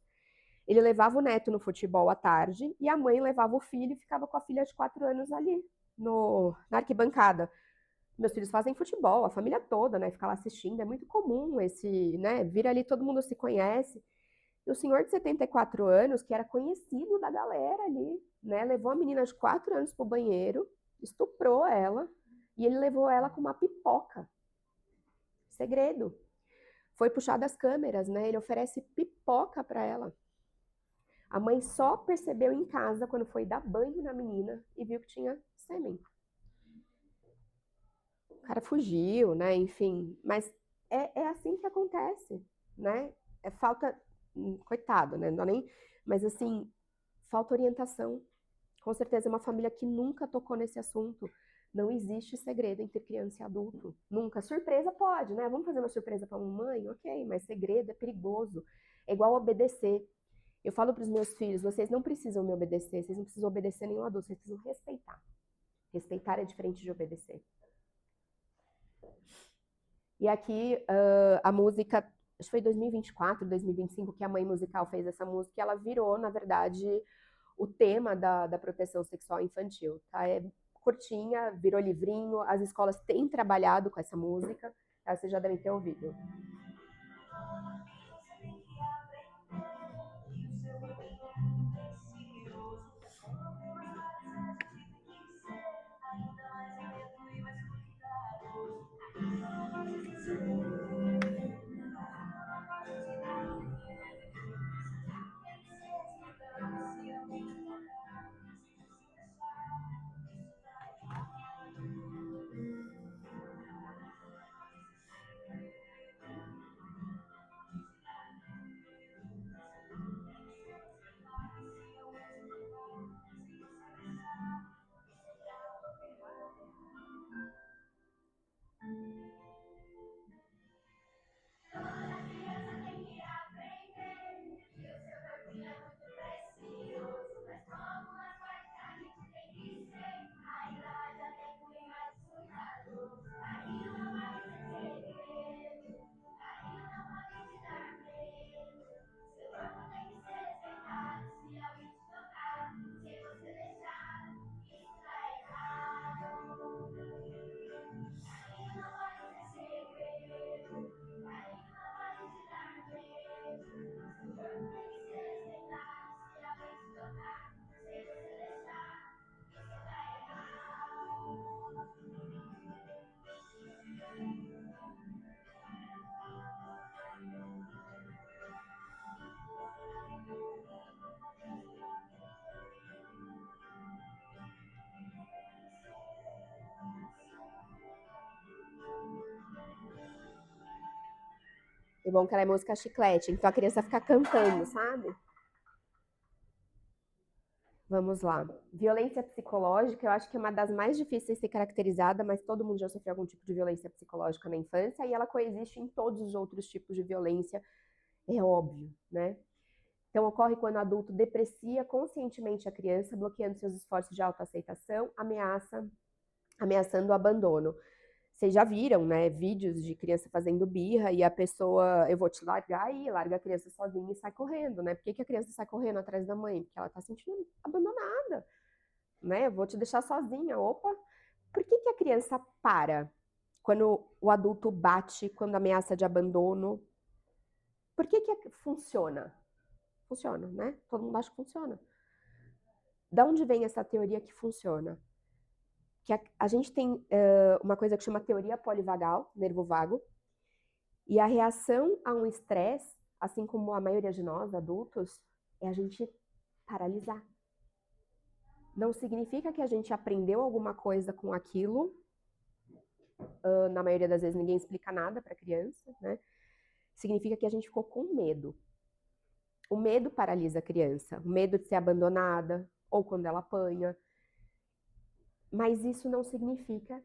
ele levava o neto no futebol à tarde e a mãe levava o filho e ficava com a filha de 4 anos ali na arquibancada. Meus filhos fazem futebol, a família toda, né, fica lá assistindo, é muito comum esse, né, vira ali, todo mundo se conhece. E o senhor de 74 anos, que era conhecido da galera ali, né, levou a menina de 4 anos pro banheiro, estuprou ela e ele levou ela com uma pipoca. Segredo. Foi puxar das câmeras, né? Ele oferece pipoca para ela. A mãe só percebeu em casa quando foi dar banho na menina e viu que tinha sêmen. O cara fugiu, né? Enfim, mas é assim que acontece, né? É falta, coitado, né? Não dá nem, mas assim, falta orientação. Com certeza é uma família que nunca tocou nesse assunto. Não existe segredo entre criança e adulto. Nunca. Surpresa pode, né? Vamos fazer uma surpresa para a mamãe? Ok, mas segredo é perigoso. É igual obedecer. Eu falo para os meus filhos, vocês não precisam me obedecer, vocês não precisam obedecer nenhum adulto, vocês precisam respeitar. Respeitar é diferente de obedecer. E aqui a música, acho que foi 2024, 2025 que a Mãe Musical fez essa música, e ela virou, na verdade, o tema da proteção sexual infantil, tá? É curtinha, virou livrinho, as escolas têm trabalhado com essa música, tá? Vocês já devem ter ouvido. É bom que ela é música chiclete, então a criança fica cantando, sabe? Vamos lá. Violência psicológica, eu acho que é uma das mais difíceis de ser caracterizada, mas todo mundo já sofreu algum tipo de violência psicológica na infância e ela coexiste em todos os outros tipos de violência, é óbvio, né? Então, ocorre quando o adulto deprecia conscientemente a criança, bloqueando seus esforços de autoaceitação, ameaça, ameaçando o abandono. Vocês já viram, né, vídeos de criança fazendo birra e a pessoa, eu vou te largar e larga a criança sozinha e sai correndo, né? Por que a criança sai correndo atrás da mãe? Porque ela tá se sentindo abandonada, né? Eu vou te deixar sozinha. Opa! Por que a criança para quando o adulto bate, quando ameaça de abandono? Por que funciona? Funciona, né? Todo mundo acha que funciona. Da onde vem essa teoria que funciona? Que a gente tem uma coisa que chama teoria polivagal, nervo vago, e a reação a um estresse, assim como a maioria de nós, adultos, é a gente paralisar. Não significa que a gente aprendeu alguma coisa com aquilo, na maioria das vezes ninguém explica nada para a criança, né? Significa que a gente ficou com medo. O medo paralisa a criança, o medo de ser abandonada, ou quando ela apanha. Mas isso não significa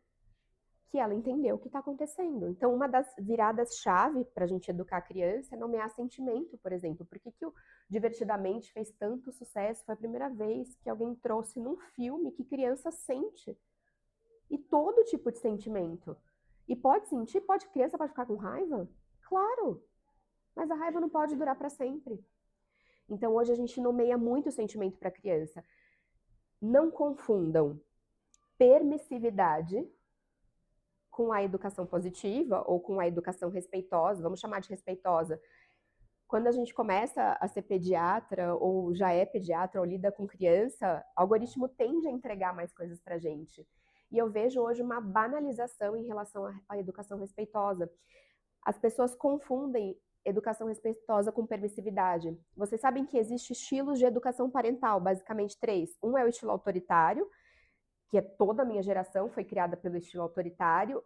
que ela entendeu o que está acontecendo. Então, uma das viradas-chave para a gente educar a criança é nomear sentimento, por exemplo. Por que o Divertidamente fez tanto sucesso? Foi a primeira vez que alguém trouxe num filme que criança sente. E todo tipo de sentimento. E pode sentir, criança pode ficar com raiva? Claro! Mas a raiva não pode durar para sempre. Então, hoje a gente nomeia muito o sentimento para a criança. Não confundam permissividade com a educação positiva ou com a educação respeitosa, vamos chamar de respeitosa. Quando a gente começa a ser pediatra ou já é pediatra ou lida com criança, o algoritmo tende a entregar mais coisas para a gente. E eu vejo hoje uma banalização em relação à educação respeitosa. As pessoas confundem educação respeitosa com permissividade. Vocês sabem que existem estilos de educação parental, basicamente 3. Um é o estilo autoritário, que é toda a minha geração, foi criada pelo estilo autoritário,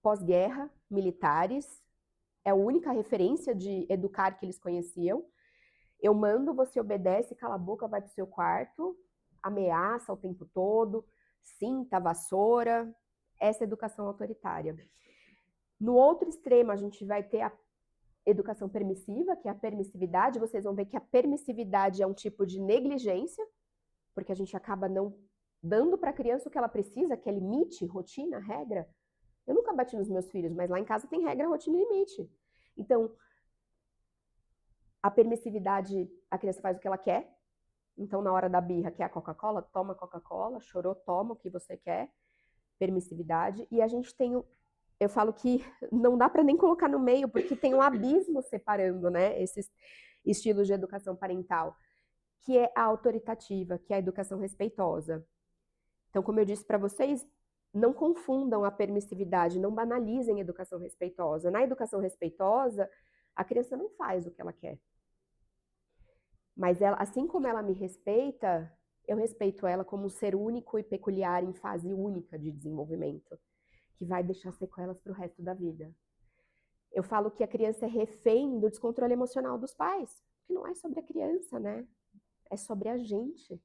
pós-guerra, militares, é a única referência de educar que eles conheciam. Eu mando, você obedece, cala a boca, vai pro seu quarto, ameaça o tempo todo, cinta, vassoura, essa é a educação autoritária. No outro extremo, a gente vai ter a educação permissiva, que é a permissividade. Vocês vão ver que a permissividade é um tipo de negligência, porque a gente acaba não dando para a criança o que ela precisa, que é limite, rotina, regra. Eu nunca bati nos meus filhos, mas lá em casa tem regra, rotina e limite. Então, a permissividade, a criança faz o que ela quer. Então, na hora da birra, quer a Coca-Cola? Toma Coca-Cola. Chorou? Toma o que você quer. Permissividade. E a gente tem eu falo que não dá para nem colocar no meio, porque tem um abismo separando, né, esses estilos de educação parental, que é a autoritativa, que é a educação respeitosa. Então, como eu disse para vocês, não confundam a permissividade, não banalizem a educação respeitosa. Na educação respeitosa, a criança não faz o que ela quer. Mas ela, assim como ela me respeita, eu respeito ela como um ser único e peculiar em fase única de desenvolvimento, que vai deixar sequelas para o resto da vida. Eu falo que a criança é refém do descontrole emocional dos pais, que não é sobre a criança, né? É sobre a gente.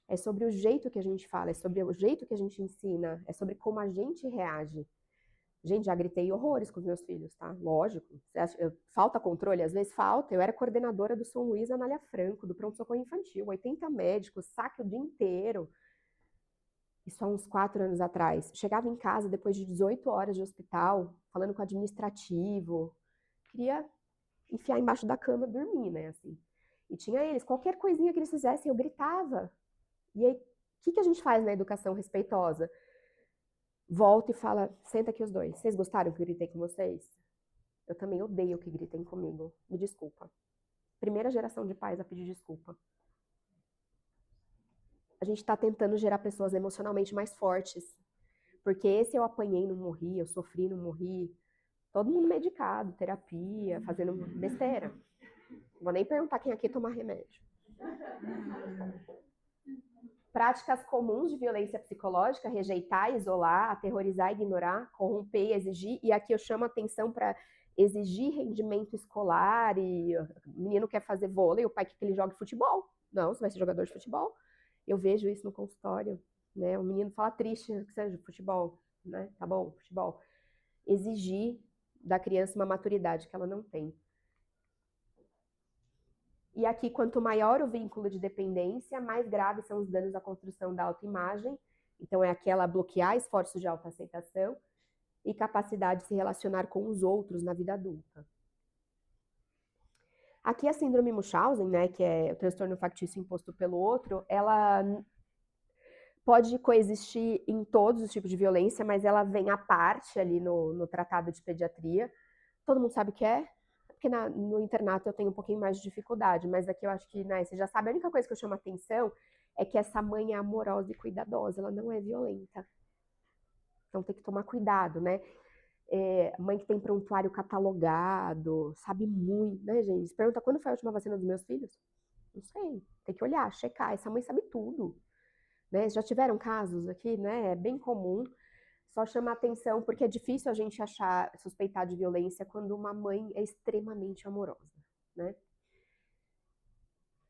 É sobre o jeito que a gente fala, é sobre o jeito que a gente ensina, é sobre como a gente reage. Gente, já gritei horrores com os meus filhos, tá? Lógico. Você acha, falta controle? Às vezes falta. Eu era coordenadora do São Luís Anália Franco, do pronto-socorro infantil, 80 médicos, saque o dia inteiro. Isso há uns 4 anos atrás. Chegava em casa depois de 18 horas de hospital, falando com o administrativo. Queria enfiar embaixo da cama e dormir, né? Assim. E tinha eles, qualquer coisinha que eles fizessem, eu gritava. E aí, o que a gente faz na educação respeitosa? Volta e fala, senta aqui os dois. Vocês gostaram que eu gritei com vocês? Eu também odeio que gritem comigo. Me desculpa. Primeira geração de pais a pedir desculpa. A gente está tentando gerar pessoas emocionalmente mais fortes. Porque esse eu apanhei, não morri, eu sofri, não morri. Todo mundo medicado, terapia, fazendo besteira. Não vou nem perguntar quem aqui toma remédio. Práticas comuns de violência psicológica: rejeitar, isolar, aterrorizar, ignorar, corromper, exigir. E aqui eu chamo a atenção para exigir rendimento escolar. E o menino quer fazer vôlei, o pai quer que ele jogue futebol. Não, você vai ser jogador de futebol. Eu vejo isso no consultório, né? O menino fala triste que seja futebol, né? Tá bom, futebol. Exigir da criança uma maturidade que ela não tem. E aqui, quanto maior o vínculo de dependência, mais graves são os danos à construção da autoimagem Então, é aquela bloquear esforços de autoaceitação e capacidade de se relacionar com os outros na vida adulta. Aqui a síndrome Munchausen, né, que é o transtorno factício imposto pelo outro, ela pode coexistir em todos os tipos de violência, mas ela vem à parte ali no tratado de pediatria. Todo mundo sabe o que é? Porque no internato eu tenho um pouquinho mais de dificuldade, mas aqui eu acho que, né, você já sabe, a única coisa que eu chamo atenção é que essa mãe é amorosa e cuidadosa, ela não é violenta. Então tem que tomar cuidado, né? Mãe que tem prontuário catalogado, sabe muito, né, gente? Se pergunta quando foi a última vacina dos meus filhos? Não sei, tem que olhar, checar, essa mãe sabe tudo. Né? Já tiveram casos aqui, né? É bem comum, só chama atenção porque é difícil a gente suspeitar de violência quando uma mãe é extremamente amorosa, né?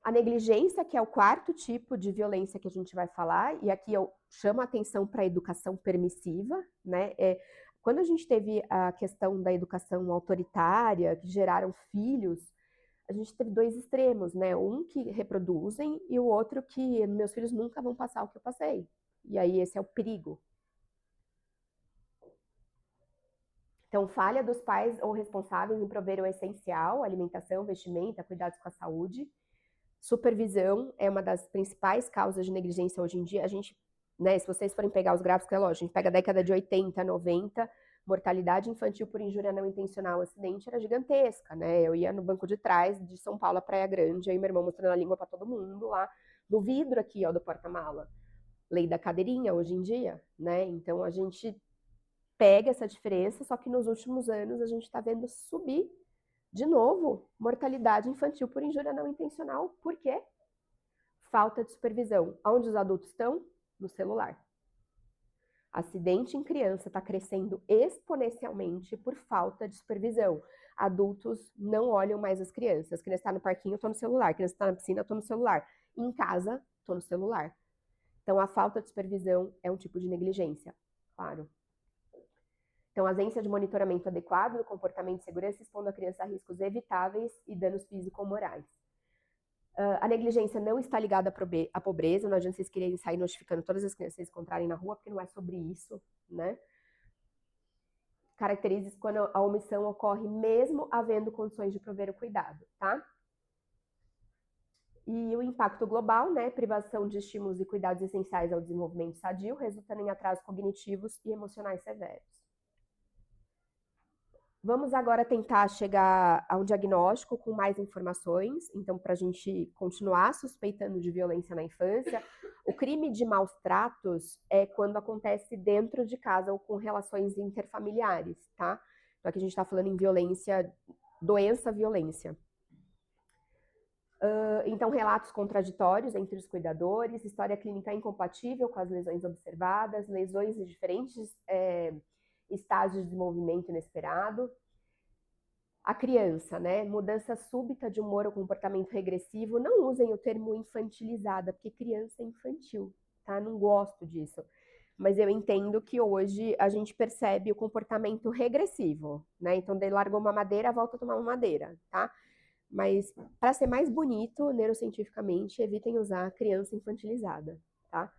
A negligência, que é o quarto tipo de violência que a gente vai falar, e aqui eu chamo a atenção para a educação permissiva, né? Quando a gente teve a questão da educação autoritária, que geraram filhos, a gente teve dois extremos, né? Um que reproduzem e o outro que meus filhos nunca vão passar o que eu passei. E aí esse é o perigo. Então, falha dos pais ou responsáveis em prover o essencial, alimentação, vestimenta, cuidados com a saúde. Supervisão é uma das principais causas de negligência hoje em dia. A gente, né, se vocês forem pegar os gráficos, é lógico, a gente pega a década de 80, 90, mortalidade infantil por injúria não intencional, acidente, era gigantesca, né? Eu ia no banco de trás de São Paulo, Praia Grande, aí meu irmão mostrando a língua para todo mundo lá, no vidro aqui, ó, do porta-mala. Lei da cadeirinha hoje em dia, né? Então a gente pega essa diferença, só que nos últimos anos a gente está vendo subir de novo mortalidade infantil por injúria não intencional. Por quê? Falta de supervisão. Onde os adultos estão? No celular. Acidente em criança está crescendo exponencialmente por falta de supervisão. Adultos não olham mais as crianças. A criança está no parquinho, estou no celular. A criança está na piscina, estou no celular. Em casa, estou no celular. Então, a falta de supervisão é um tipo de negligência, claro. Então, a ausência de monitoramento adequado do comportamento de segurança expondo a criança a riscos evitáveis e danos físico-morais. A negligência não está ligada à pobreza, não adianta vocês quererem sair notificando todas as crianças que vocês encontrarem na rua, porque não é sobre isso, né? Caracteriza quando a omissão ocorre mesmo havendo condições de prover o cuidado, tá? E o impacto global, né? Privação de estímulos e cuidados essenciais ao desenvolvimento sadio, resultando em atrasos cognitivos e emocionais severos. Vamos agora tentar chegar a um diagnóstico com mais informações. Então, para a gente continuar suspeitando de violência na infância, o crime de maus tratos é quando acontece dentro de casa ou com relações interfamiliares, tá? Então, aqui a gente está falando em violência, doença-violência. Então, relatos contraditórios entre os cuidadores, história clínica incompatível com as lesões observadas, lesões de diferentes estágios de desenvolvimento inesperado. A criança, né? Mudança súbita de humor ou comportamento regressivo. Não usem o termo infantilizada, porque criança é infantil, tá? Não gosto disso. Mas eu entendo que hoje a gente percebe o comportamento regressivo, né? Então, ele largou uma madeira, volta a tomar uma madeira, tá? Mas, para ser mais bonito, neurocientificamente, evitem usar criança infantilizada, tá?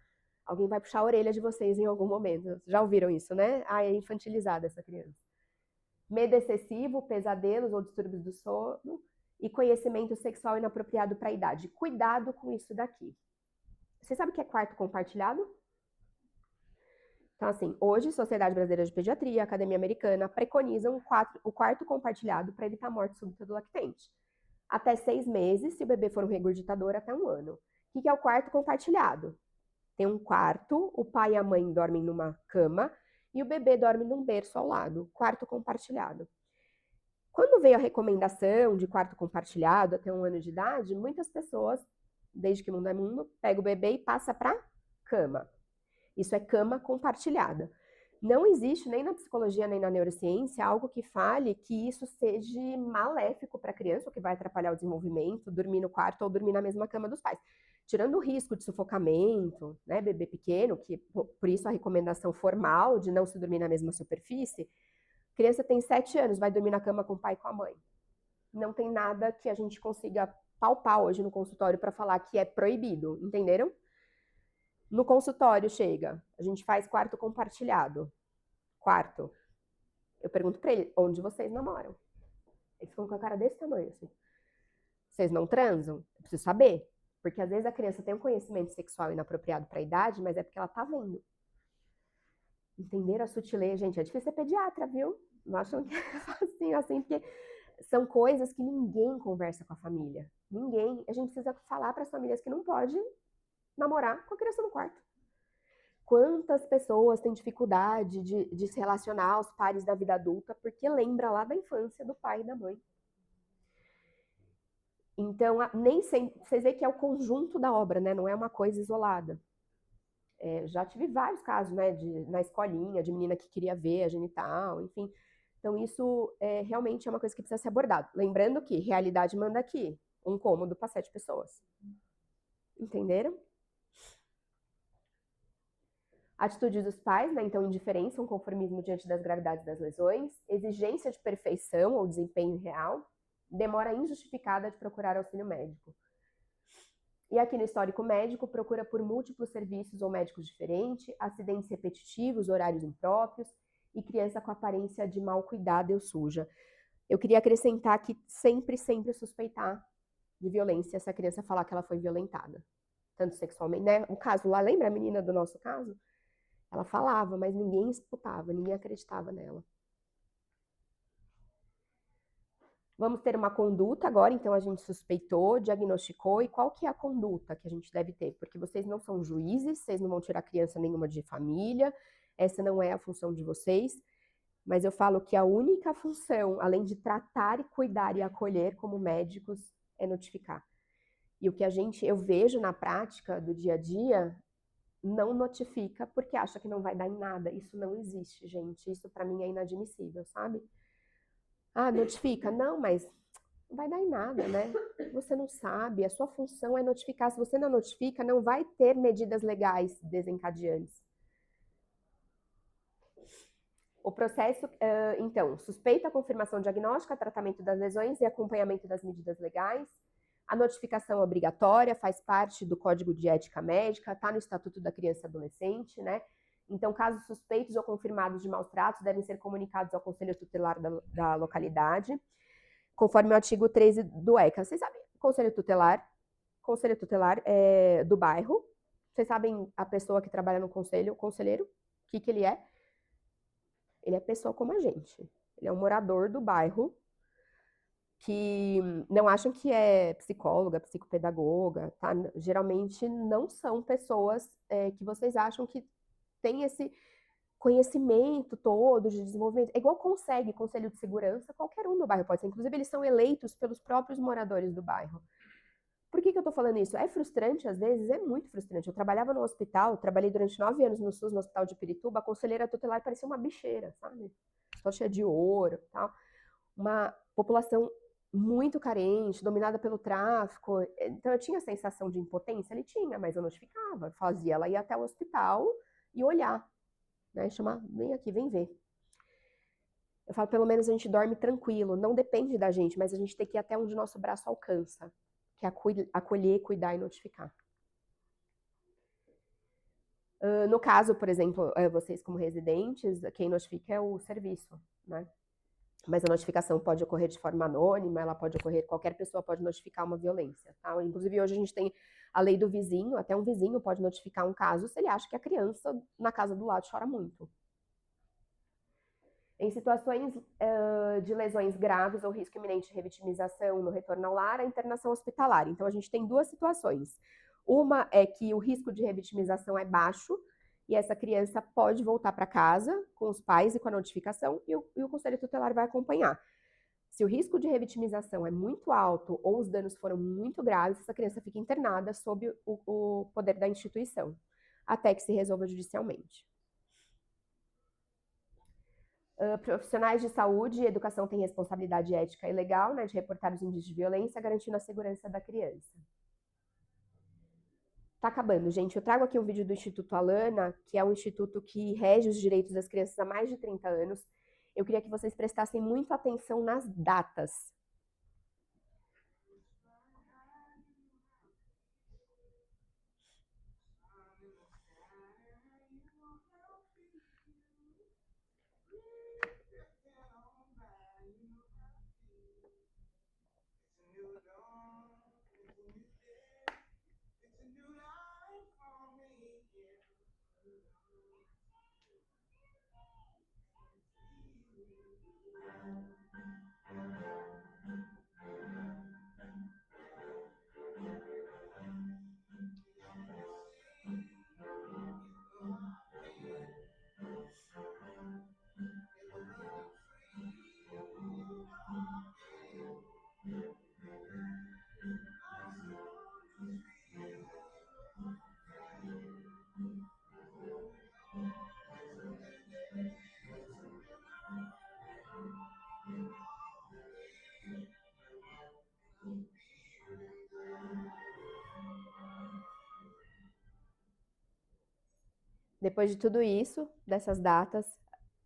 Alguém vai puxar a orelha de vocês em algum momento. Já ouviram isso, né? Ah, é infantilizada essa criança. Medo excessivo, pesadelos ou distúrbios do sono e conhecimento sexual inapropriado para a idade. Cuidado com isso daqui. Você sabe o que é quarto compartilhado? Então, assim, hoje, Sociedade Brasileira de Pediatria, Academia Americana, preconizam o quarto compartilhado para evitar morte súbita do lactente. Até 6 meses, se o bebê for um regurgitador, até 1 ano. O que é o quarto compartilhado? Tem um quarto, o pai e a mãe dormem numa cama e o bebê dorme num berço ao lado, quarto compartilhado. Quando veio a recomendação de quarto compartilhado até 1 ano de idade, muitas pessoas, desde que o mundo é mundo, pega o bebê e passa para cama. Isso é cama compartilhada. Não existe nem na psicologia nem na neurociência algo que fale que isso seja maléfico para a criança, ou que vai atrapalhar o desenvolvimento, dormir no quarto ou dormir na mesma cama dos pais. Tirando o risco de sufocamento, né, bebê pequeno, que por isso a recomendação formal de não se dormir na mesma superfície, criança tem 7 anos, vai dormir na cama com o pai e com a mãe. Não tem nada que a gente consiga palpar hoje no consultório para falar que é proibido, entenderam? No consultório chega, a gente faz quarto compartilhado. Quarto. Eu pergunto pra ele, onde vocês namoram? Eles ficam com a cara desse tamanho, assim. Vocês não transam? Eu preciso saber. Porque às vezes a criança tem um conhecimento sexual inapropriado para a idade, mas é porque ela tá vendo. Entender a sutileza, gente, é difícil ser pediatra, viu? Não acham que é facinho assim, porque são coisas que ninguém conversa com a família. Ninguém. A gente precisa falar para as famílias que não pode namorar com a criança no quarto. Quantas pessoas têm dificuldade de se relacionar aos pares da vida adulta porque lembra lá da infância do pai e da mãe. Então, nem sempre, vocês veem que é o conjunto da obra, né? Não é uma coisa isolada. Já tive vários casos, né, na escolinha, de menina que queria ver a genital, enfim. Então, isso realmente é uma coisa que precisa ser abordado. Lembrando que realidade manda aqui, um cômodo para 7 pessoas. Entenderam? Atitude dos pais, né? Então, indiferença, um conformismo diante das gravidades das lesões, exigência de perfeição ou desempenho real, demora injustificada de procurar auxílio médico. E aqui no histórico médico, procura por múltiplos serviços ou médicos diferentes, acidentes repetitivos, horários impróprios e criança com aparência de mal cuidada ou suja. Eu queria acrescentar que sempre suspeitar de violência se a criança falar que ela foi violentada, tanto sexualmente, né? O caso lá, lembra a menina do nosso caso? Ela falava, mas ninguém escutava, ninguém acreditava nela. Vamos ter uma conduta agora, então a gente suspeitou, diagnosticou, e qual que é a conduta que a gente deve ter? Porque vocês não são juízes, vocês não vão tirar criança nenhuma de família, essa não é a função de vocês, mas eu falo que a única função, além de tratar e cuidar e acolher como médicos, é notificar. E o que eu vejo na prática do dia a dia, não notifica porque acha que não vai dar em nada. Isso não existe, gente. Isso para mim é inadmissível, sabe? Ah, notifica. Não, mas não vai dar em nada, né? Você não sabe, a sua função é notificar. Se você não notifica, não vai ter medidas legais desencadeantes. O processo, então, suspeita, confirmação diagnóstica, tratamento das lesões e acompanhamento das medidas legais. A notificação obrigatória faz parte do Código de Ética Médica, está no Estatuto da Criança e Adolescente, né? Então, casos suspeitos ou confirmados de maus tratos devem ser comunicados ao Conselho Tutelar da localidade, conforme o artigo 13 do ECA. Vocês sabem, Conselho Tutelar do bairro. Vocês sabem a pessoa que trabalha no conselho, o conselheiro, o que ele é? Ele é pessoa como a gente. Ele é um morador do bairro que não acham que é psicóloga, psicopedagoga, tá? Geralmente não são pessoas que vocês acham que têm esse conhecimento todo de desenvolvimento. É igual Conselho de Segurança, qualquer um do bairro pode ser. Inclusive, eles são eleitos pelos próprios moradores do bairro. Por que eu tô falando isso? É frustrante, às vezes, é muito frustrante. Eu trabalhava no hospital, trabalhei durante 9 anos no SUS, no Hospital de Pirituba, a conselheira tutelar parecia uma bicheira, sabe? Só cheia de ouro, tal. Uma população muito carente, dominada pelo tráfico. Então eu tinha a sensação de impotência, ele tinha, mas eu notificava, fazia ela ir até o hospital e olhar, né? Chamar, vem aqui, vem ver. Eu falo, pelo menos a gente dorme tranquilo, não depende da gente, mas a gente tem que ir até onde o nosso braço alcança, que é acolher, cuidar e notificar. No caso, por exemplo, vocês como residentes, quem notifica é o serviço, né? Mas a notificação pode ocorrer de forma anônima, ela pode ocorrer, qualquer pessoa pode notificar uma violência, tá? Inclusive hoje a gente tem a lei do vizinho, até um vizinho pode notificar um caso se ele acha que a criança na casa do lado chora muito. Em situações de lesões graves ou risco iminente de revitimização no retorno ao lar, a internação hospitalar. Então a gente tem 2 situações. Uma é que o risco de revitimização é baixo, e essa criança pode voltar para casa com os pais e com a notificação, e o Conselho Tutelar vai acompanhar. Se o risco de revitimização é muito alto ou os danos foram muito graves, essa criança fica internada sob o poder da instituição, até que se resolva judicialmente. Profissionais de saúde e educação têm responsabilidade ética e legal, né, de reportar os indícios de violência, garantindo a segurança da criança. Tá acabando, gente. Eu trago aqui um vídeo do Instituto Alana, que é um instituto que rege os direitos das crianças há mais de 30 anos. Eu queria que vocês prestassem muita atenção nas datas. Depois de tudo isso, dessas datas,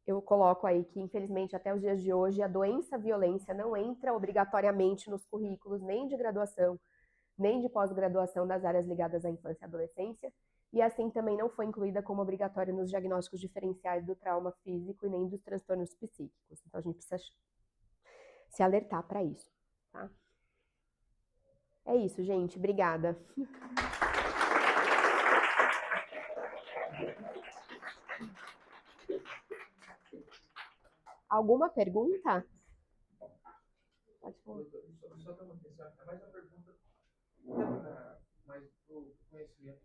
eu coloco aí que, infelizmente, até os dias de hoje, a doença violência não entra obrigatoriamente nos currículos nem de graduação, nem de pós-graduação das áreas ligadas à infância e adolescência, e assim também não foi incluída como obrigatória nos diagnósticos diferenciais do trauma físico e nem dos transtornos psíquicos. Então a gente precisa se alertar para isso, tá? É isso, gente. Obrigada. Alguma pergunta? Pode falar. Só tem uma questão, é mais uma pergunta mais do conhecimento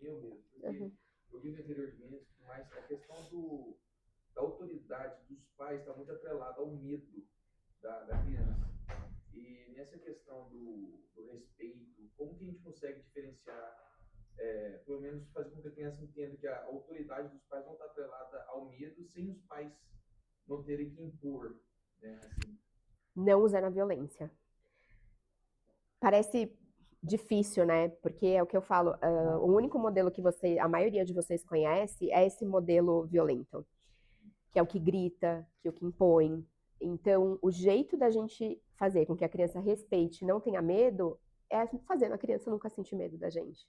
meu mesmo, porque eu vi no interior de Minas, mas a questão da autoridade dos pais está muito atrelada ao medo da criança. E nessa questão do respeito, como que a gente consegue diferenciar, pelo menos fazer com que a criança entenda que a autoridade dos pais não está atrelada ao medo, sem os pais não terem que impor, né, assim. Não usando a violência. Parece difícil, né? Porque é o que eu falo, o único modelo que a maioria de vocês conhece é esse modelo violento, que é o que grita, que é o que impõe. Então, o jeito da gente fazer com que a criança respeite e não tenha medo é fazendo a criança nunca sentir medo da gente.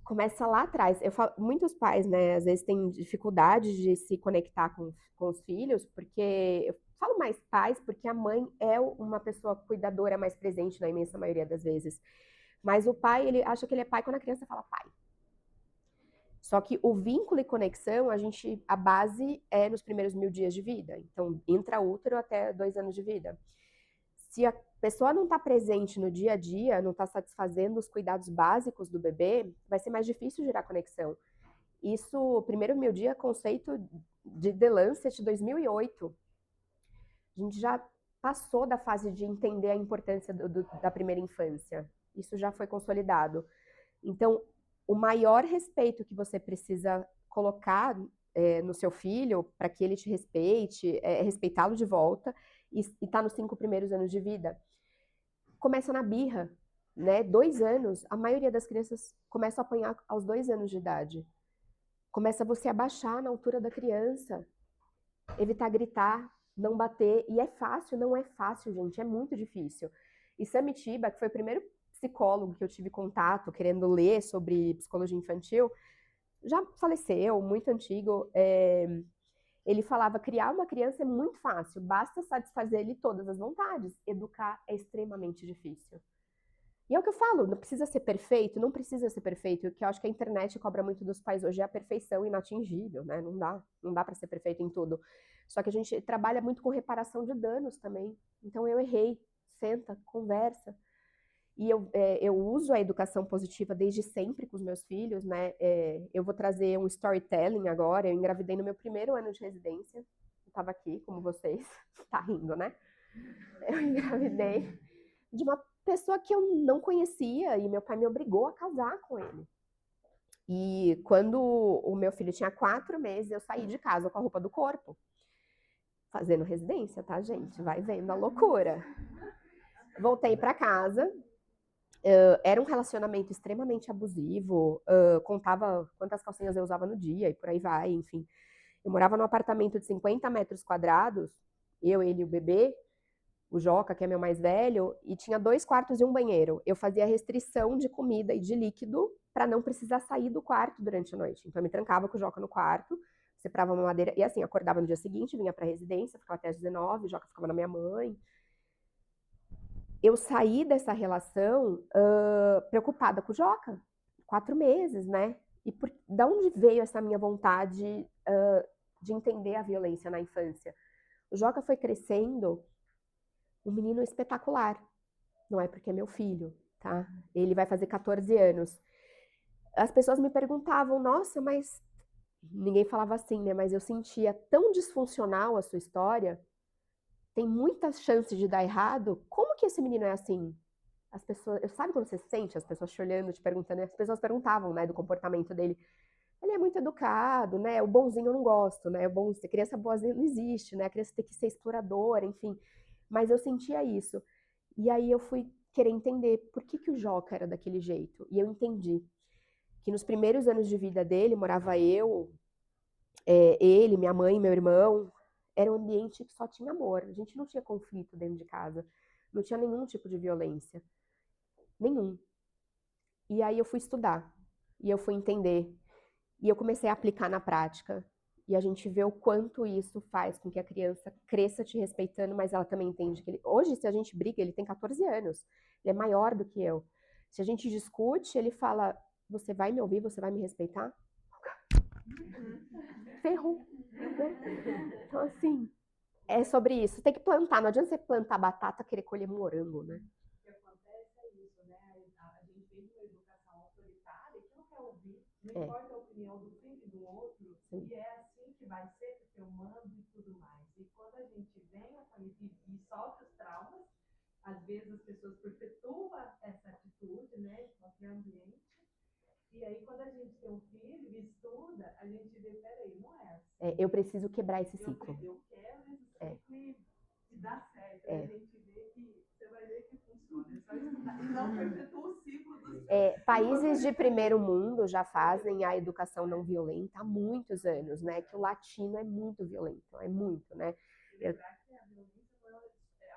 Começa lá atrás. Eu falo, muitos pais, né, às vezes têm dificuldade de se conectar com os filhos, porque eu falo mais pais, porque a mãe é uma pessoa cuidadora mais presente na imensa maioria das vezes. Mas o pai, ele acha que ele é pai quando a criança fala pai. Só que o vínculo e conexão, a base é nos primeiros 1000 dias de vida. Então, intraútero até 2 anos de vida. Se a pessoa não está presente no dia a dia, não está satisfazendo os cuidados básicos do bebê, vai ser mais difícil gerar conexão. Isso, primeiro 1000 dias, conceito de The Lancet 2008. A gente já passou da fase de entender a importância da primeira infância. Isso já foi consolidado. Então, o maior respeito que você precisa colocar no seu filho, para que ele te respeite, é respeitá-lo de volta, e tá nos 5 primeiros anos de vida. Começa na birra, né? 2 anos, a maioria das crianças começa a apanhar aos 2 anos de idade. Começa você a baixar na altura da criança, evitar gritar, não bater, e é fácil? Não é fácil, gente, é muito difícil. E Samitiba, que foi o primeiro psicólogo que eu tive contato, querendo ler sobre psicologia infantil, já faleceu, muito antigo, ele falava, criar uma criança é muito fácil, basta satisfazer-lhe todas as vontades, educar é extremamente difícil. E é o que eu falo, não precisa ser perfeito, não precisa ser perfeito, o que eu acho que a internet cobra muito dos pais hoje é a perfeição inatingível, né, não dá para ser perfeito em tudo. Só que a gente trabalha muito com reparação de danos também, então eu errei, senta, conversa. E eu uso a educação positiva desde sempre com os meus filhos, né? Eu vou trazer um storytelling agora. Eu engravidei no meu primeiro ano de residência. Eu estava aqui, como vocês. Tá rindo, né? Eu engravidei de uma pessoa que eu não conhecia e meu pai me obrigou a casar com ele. E quando o meu filho tinha 4 meses, eu saí de casa com a roupa do corpo. Fazendo residência, tá, gente? Vai vendo a loucura. Voltei para casa. Era um relacionamento extremamente abusivo, contava quantas calcinhas eu usava no dia e por aí vai, enfim. Eu morava num apartamento de 50 metros quadrados, eu, ele e o bebê, o Joca, que é meu mais velho, e tinha 2 quartos e um banheiro. Eu fazia restrição de comida e de líquido para não precisar sair do quarto durante a noite. Então eu me trancava com o Joca no quarto, separava uma madeira, e assim, acordava no dia seguinte, vinha pra residência, ficava até às 19, o Joca ficava na minha mãe. Eu saí dessa relação preocupada com o Joca, 4 meses, né? E da onde veio essa minha vontade de entender a violência na infância? O Joca foi crescendo um menino espetacular. Não é porque é meu filho, tá? Ele vai fazer 14 anos. As pessoas me perguntavam, nossa, mas... Ninguém falava assim, né? Mas eu sentia tão disfuncional a sua história, tem muitas chances de dar errado, como que esse menino é assim? As pessoas, sabe quando você sente as pessoas te olhando, te perguntando, e as pessoas perguntavam, né, do comportamento dele. Ele é muito educado, né, o bonzinho eu não gosto, né, o bonzinho, a criança boazinha não existe, né, a criança tem que ser exploradora, enfim. Mas eu sentia isso. E aí eu fui querer entender por que o Joca era daquele jeito. E eu entendi. que nos primeiros anos de vida dele, morava eu, ele, minha mãe, meu irmão, era um ambiente que só tinha amor. A gente não tinha conflito dentro de casa, não tinha nenhum tipo de violência, nenhum. E aí eu fui estudar, e eu fui entender, e eu comecei a aplicar na prática. E a gente vê o quanto isso faz com que a criança cresça te respeitando, mas ela também entende que ele... Hoje, se a gente briga, ele tem 14 anos, ele é maior do que eu. Se a gente discute, ele fala, você vai me ouvir, você vai me respeitar? Ferrou. Né? Então, assim, é sobre isso. Tem que plantar, não adianta você plantar batata e querer colher morango, né? O que acontece é isso, né? A gente vem de uma educação autoritária que não quer ouvir, não importa a opinião do filho e do outro, Sim. e é assim que vai ser, porque eu mando e tudo mais. E quando a gente vem e sofre os traumas, às vezes as pessoas perpetuam essa atitude, né, em qualquer ambiente. E aí, quando a gente tem um filho e estuda, a gente vê, peraí, não é assim. Eu preciso quebrar esse ciclo. Eu quero esse ciclo e dá certo. A gente vê que você vai ver que funciona. É só estudar. E não perpetua o ciclo dos países de primeiro mundo já fazem a educação não violenta há muitos anos, né? Que o latino é muito violento, é muito, né? E lembrar que a violência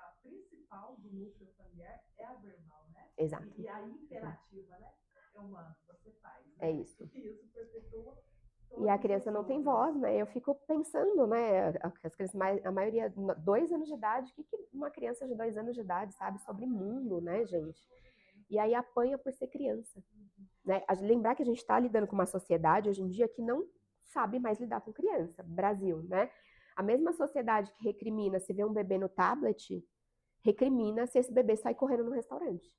a principal do núcleo familiar é a verbal, né? Exato. E a imperativa, né? É humano, você faz. Né? É isso. E isso perpetua. E a criança não tem voz, né? Eu fico pensando, né? As crianças, a maioria, 2 anos de idade, o que uma criança de 2 anos de idade sabe sobre mundo, né, gente? E aí apanha por ser criança. Né? Lembrar que a gente está lidando com uma sociedade hoje em dia que não sabe mais lidar com criança. Brasil, né? A mesma sociedade que recrimina se vê um bebê no tablet, recrimina se esse bebê sai correndo no restaurante.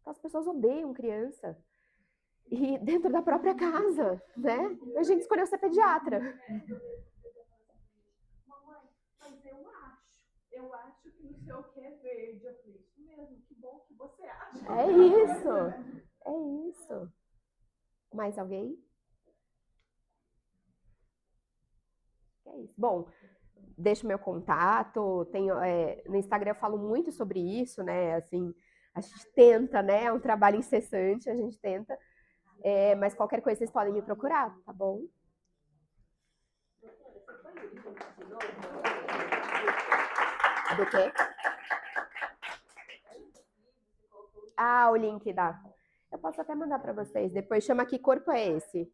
Então as pessoas odeiam criança. E dentro da própria casa, né? A gente escolheu ser pediatra. Mamãe, mas eu acho que não sei o que é verde. Eu falei, isso mesmo, que bom que você acha. É isso. Mais alguém? É isso. Bom, deixo meu contato, tenho, no Instagram eu falo muito sobre isso, né? Assim, a gente tenta, né? É um trabalho incessante, a gente tenta. Mas qualquer coisa vocês podem me procurar, tá bom? Do quê? O link dá. Eu posso até mandar para vocês. Depois chama Que Corpo é Esse?